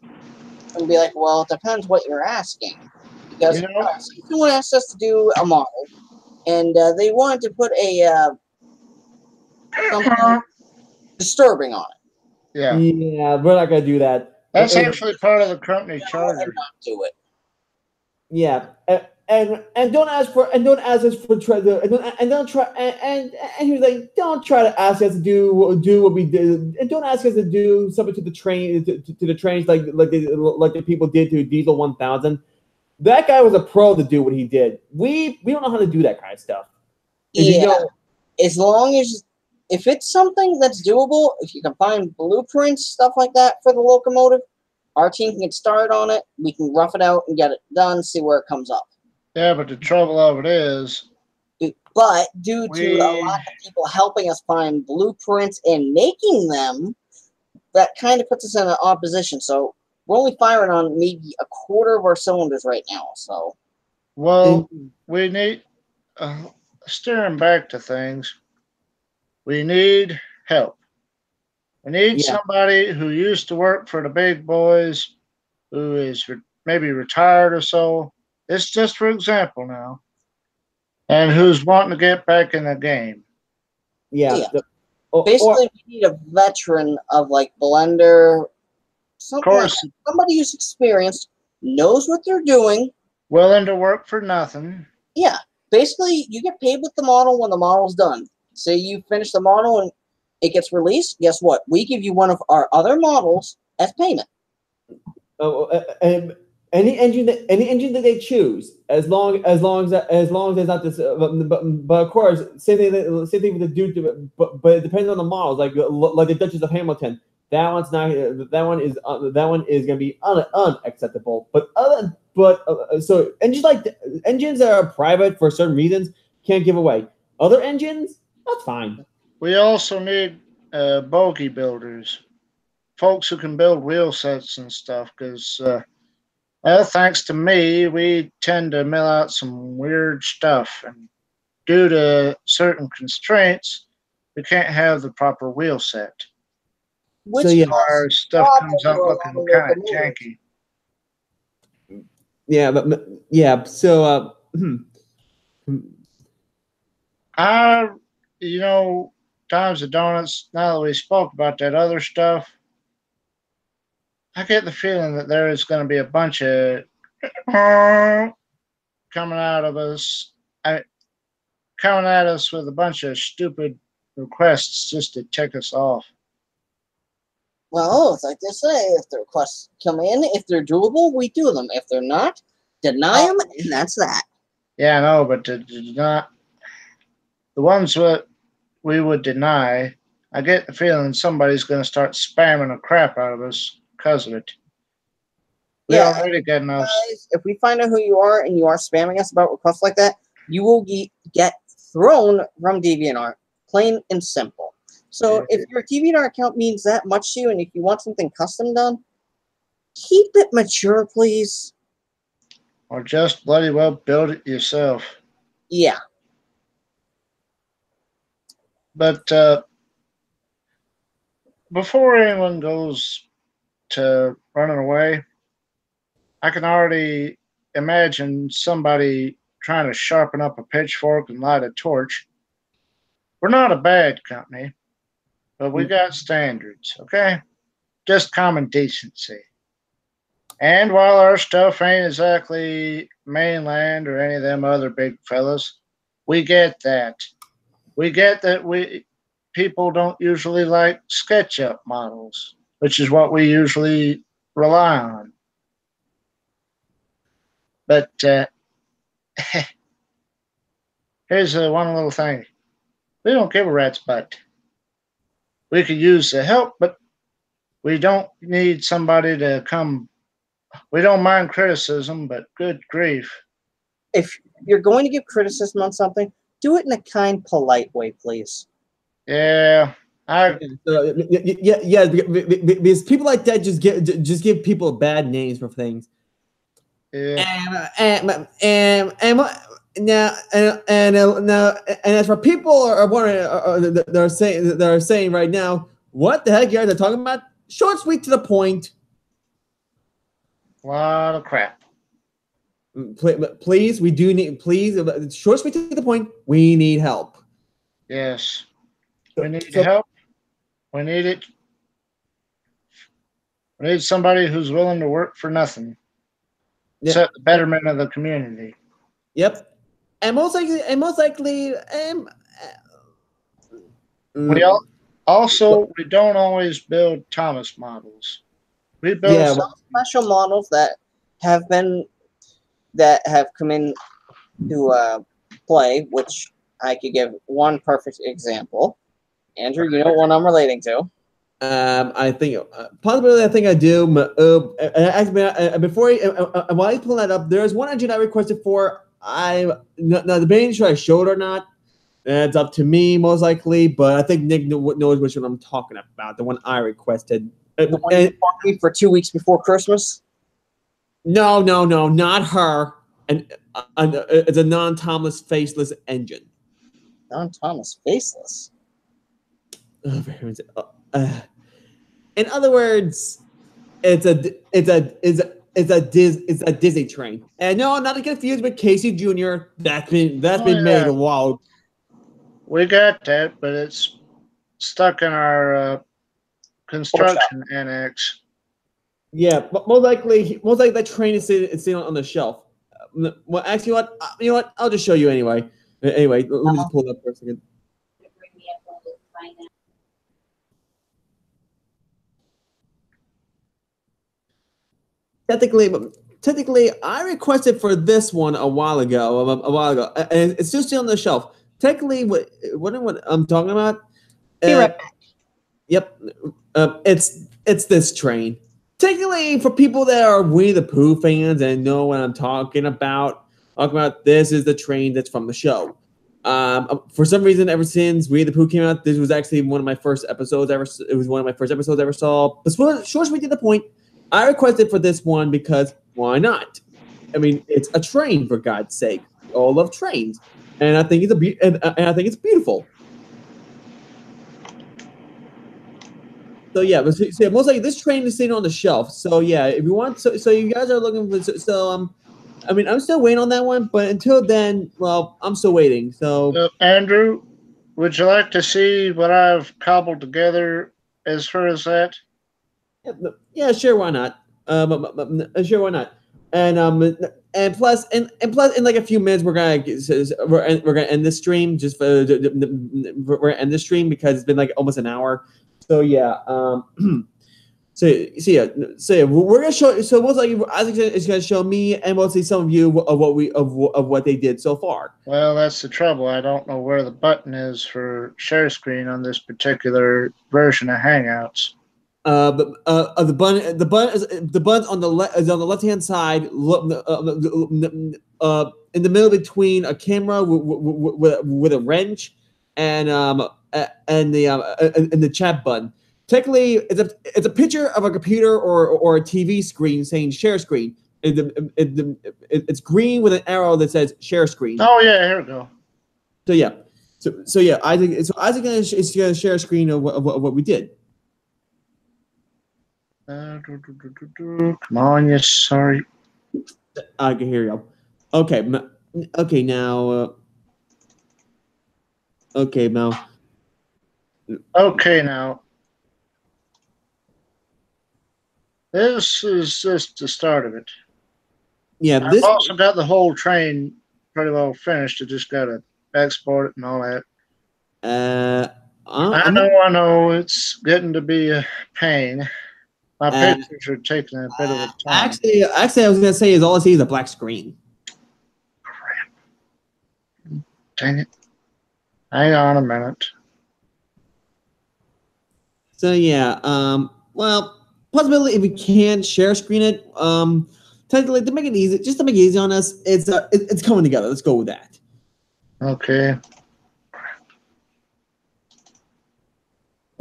And be like, well, it depends what you're asking, because if someone asked us to do a model and they wanted to put a something disturbing on it. Yeah, we're not gonna do that. That's actually part of the company charter. Not do it. Yeah, and don't ask us for and he was like, don't try to ask us to do what we did, and don't ask us to do something to the train to the trains like the people did to Diesel 1000. That guy was a pro to do what he did. We don't know how to do that kind of stuff. As long as if it's something that's doable, if you can find blueprints, stuff like that for the locomotive, our team can get started on it. We can rough it out and get it done, see where it comes up. Yeah, but the trouble of it is... But due to a lot of people helping us find blueprints and making them, that kind of puts us in an opposition. So we're only firing on maybe a quarter of our cylinders right now. So, well, we need... steering back to things... We need help. We need somebody who used to work for the big boys, who is maybe retired or so. It's just for example now. And who's wanting to get back in the game. Basically, we need a veteran of like Blender. Somebody who's experienced, knows what they're doing. Willing to work for nothing. Yeah. Basically, you get paid with the model when the model's done. Say you finish the model and it gets released. Guess what? We give you one of our other models as payment. Any engine that they choose, as long as there's not this. But of course, same thing with the dude. But it depends on the models. Like the Duchess of Hamilton. That one's not. That one is going to be unacceptable. So engines that are private for certain reasons can't give away. Other engines, that's fine. We also need bogey builders, folks who can build wheel sets and stuff. Because thanks to me, we tend to mill out some weird stuff, and due to certain constraints, we can't have the proper wheel set. Our stuff comes out looking kind of janky. Yeah. So, Times of Donuts, now that we spoke about that other stuff, I get the feeling that there is going to be a bunch of coming at us with a bunch of stupid requests just to tick us off. Well, it's like they say, if the requests come in, if they're doable, we do them. If they're not, deny them, and that's that. Yeah, I know, but the ones that we would deny I get the feeling somebody's going to start spamming the crap out of us because of it. We Yeah, already get enough. guys, if we find out who you are and you are spamming us about requests like that, you will get thrown from DeviantArt, plain and simple. So if your DeviantArt account means that much to you, and if you want something custom done, keep it mature, please. Or just bloody well build it yourself. Yeah. But before anyone goes to running away, I can already imagine somebody trying to sharpen up a pitchfork and light a torch. We're not a bad company, but we got standards, okay? Just common decency. And while our stuff ain't exactly mainland or any of them other big fellas, we get that. We get that people don't usually like SketchUp models, which is what we usually rely on. But here's one little thing. We don't give a rat's butt. We could use the help, but we don't need somebody to come. We don't mind criticism, but good grief. If you're going to give criticism on something, do it in a kind, polite way, please. Yeah, because people like that just give people bad names for things. Yeah. And as for people are wondering, they're saying right now, what the heck you guys are talking about? Short, sweet, to the point. A lot of crap. Please, we do need. Please, short, sweet, to the point. We need help. Yes, we need help. We need it. We need somebody who's willing to work for nothing. Yeah. Except the betterment of the community. Yep, and most likely, we don't always build Thomas models. We build some special models that have come in to play, which I could give one perfect example. Andrew, you know what I'm relating to. I think possibly. I think I do. Before while I pull that up, there's one engine I requested for. Now the main should I show it or not? It's up to me most likely, but I think Nick knows which one I'm talking about. The one I requested. The one you bought me for 2 weeks before Christmas. No, not her. And it's a non-Thomas faceless engine. Non-Thomas faceless. In other words, it's a Disney train. And no, not to get confused with Casey Jr. That's been made a while. We got that, but it's stuck in our construction annex. Yeah, but most likely that train is sitting on the shelf. Well, actually, you know what? I'll just show you anyway. Anyway, let me just pull it up for a second. Technically, I requested for this one a while ago, and it's still on the shelf. Technically, what I'm talking about? Be right back. Yep, it's this train. Technically, for people that are Winnie the Pooh fans and know what I'm talking about, this is the train that's from the show. For some reason, ever since Winnie the Pooh came out, this was actually one of my first episodes ever. It was one of my first episodes I ever saw. But short, sweet, to the point. I requested for this one because why not? I mean, it's a train, for God's sake. We all love trains, and I think it's beautiful. So yeah, most likely this train is sitting on the shelf. So yeah, if you want, so you guys are looking for. I mean, I'm still waiting on that one, but until then, well, I'm still waiting. So Andrew, would you like to see what I've cobbled together as far as that? Yeah, sure, why not? Sure, why not? And plus, in like a few minutes, we're gonna end this stream. We're gonna end this stream because it's been like almost an hour. So yeah, we're gonna show. So most likely, Isaac is gonna show me and mostly some of you of what they did so far. Well, that's the trouble. I don't know where the button is for share screen on this particular version of Hangouts. The button on the is on the left hand side. In the middle between a camera with a wrench and the chat button. Technically, it's a picture of a computer or a TV screen saying share screen. It's green with an arrow that says share screen. Oh yeah, here we go. So yeah, Isaac is gonna share a screen of what we did. Come on, yes, sorry. I can hear you. Okay, now. Okay, now. Okay, now. This is just the start of it. Yeah, I've also got the whole train pretty well finished. I just got to export it and all that. I know. It's getting to be a pain. My pictures are taking a bit of a time. Actually, I was gonna say is all I see is a black screen. Crap. Dang it. Hang on a minute. So yeah, well, possibility if we can share screen it, technically to make it easy, just to make it easy on us, it's coming together. Let's go with that. Okay.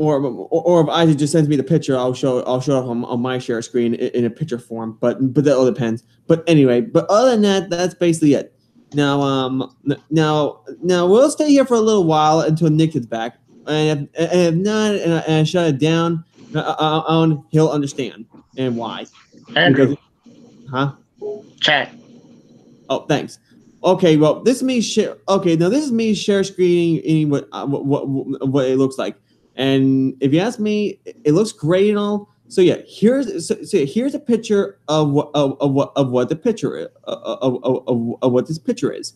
Or if Isaac just sends me the picture, I'll show it on my share screen in a picture form. But that all depends. But anyway, but other than that, that's basically it. Now we'll stay here for a little while until Nick is back, and if not, and I shut it down, he'll understand and why. Andrew. Huh? Chat. Oh, thanks. Okay, well, this is me share. Okay, now this is me share screening what it looks like. And if you ask me, it looks great and all. So yeah, here's a picture of what the picture is, of what this picture is.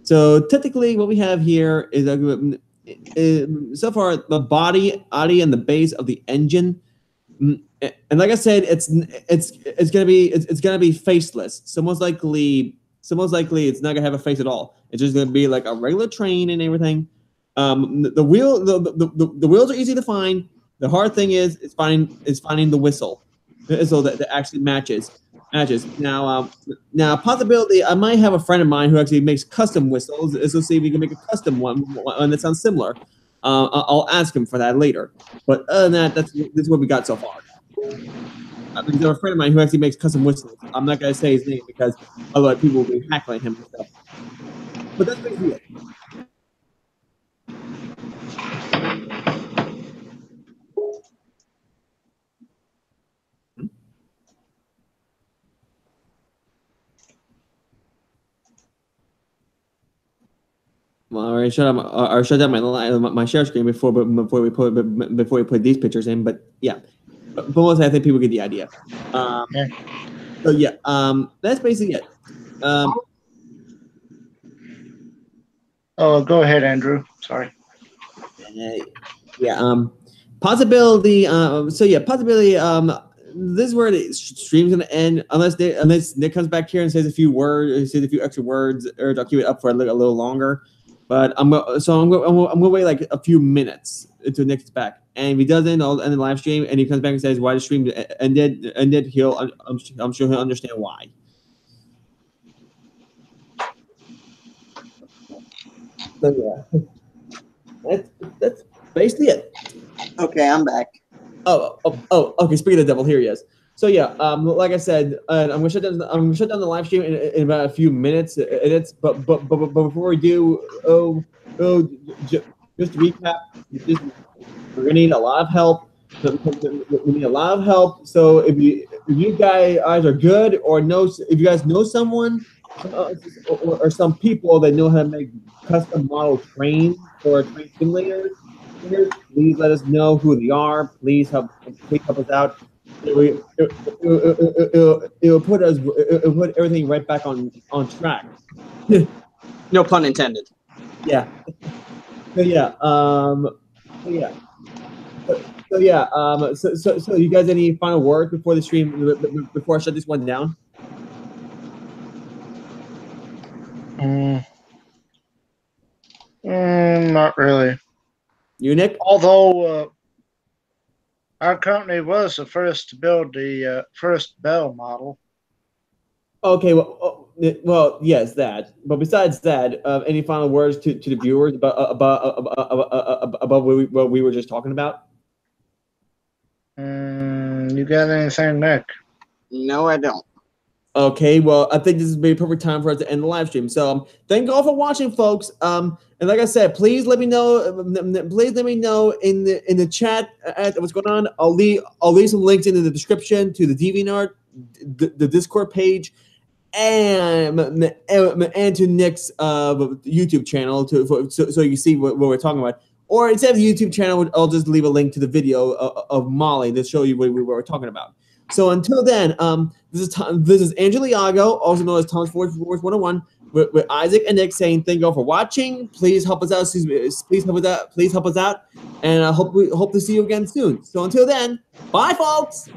So technically, what we have here is so far the body, and the base of the engine. And like I said, it's gonna be faceless. So most likely it's not gonna have a face at all. It's just gonna be like a regular train and everything. The wheels are easy to find. The hard thing is finding the whistle that actually matches. Now possibility I might have a friend of mine who actually makes custom whistles. So see if we can make a custom one that sounds similar. I'll ask him for that later. But other than that, this is what we got so far. There's a friend of mine who actually makes custom whistles. I'm not gonna say his name because otherwise people will be heckling him and stuff. But that's basically it. Well, I already shut down my share screen before we put these pictures in. But yeah, but mostly I think people get the idea. Okay. So yeah, that's basically it. Oh, go ahead, Andrew. Sorry. Yeah. Possibility. So yeah, possibility. This is where the stream's gonna end unless Nick comes back here and says a few extra words, or I'll keep it up for a little longer. But I'm gonna wait like a few minutes until Nick's back, and if he doesn't, I'll end the live stream, and he comes back and says why the stream ended. I'm sure he'll understand why. So yeah, that's basically it. Okay, I'm back. Oh, okay. Speaking of the devil, here he is. So yeah, like I said, I'm gonna shut down the live stream in about a few minutes. But before we do, just to recap, we're gonna need a lot of help. We need a lot of help. So if you guys are good, or if you guys know someone or some people that know how to make custom model trains for train simulators, please let us know who they are. Please help us out. It'll put everything right back on track. No pun intended. Yeah. So yeah. So yeah, so you guys any final words before the stream, before I shut this one down? Not really. You, Nick? Although our company was the first to build the first Bell model. Okay, well, yes, that. But besides that, any final words to the viewers about what we were just talking about? You got anything, Nick? No, I don't. Okay, well, I think this is a very perfect time for us to end the live stream. So, thank you all for watching, folks. And like I said, please let me know. Please let me know in the chat what's going on. I'll leave some links in the description to the DeviantArt, the Discord page, and to Nick's YouTube channel so you see what we're talking about. Or instead of the YouTube channel, I'll just leave a link to the video of Molly to show you what we were talking about. So until then, this is Angelo Iago, also known as Tom's Forge 101, with Isaac and Nick saying thank you all for watching. Please help us out. Please help us out. Please help us out. And I hope to see you again soon. So until then, bye, folks.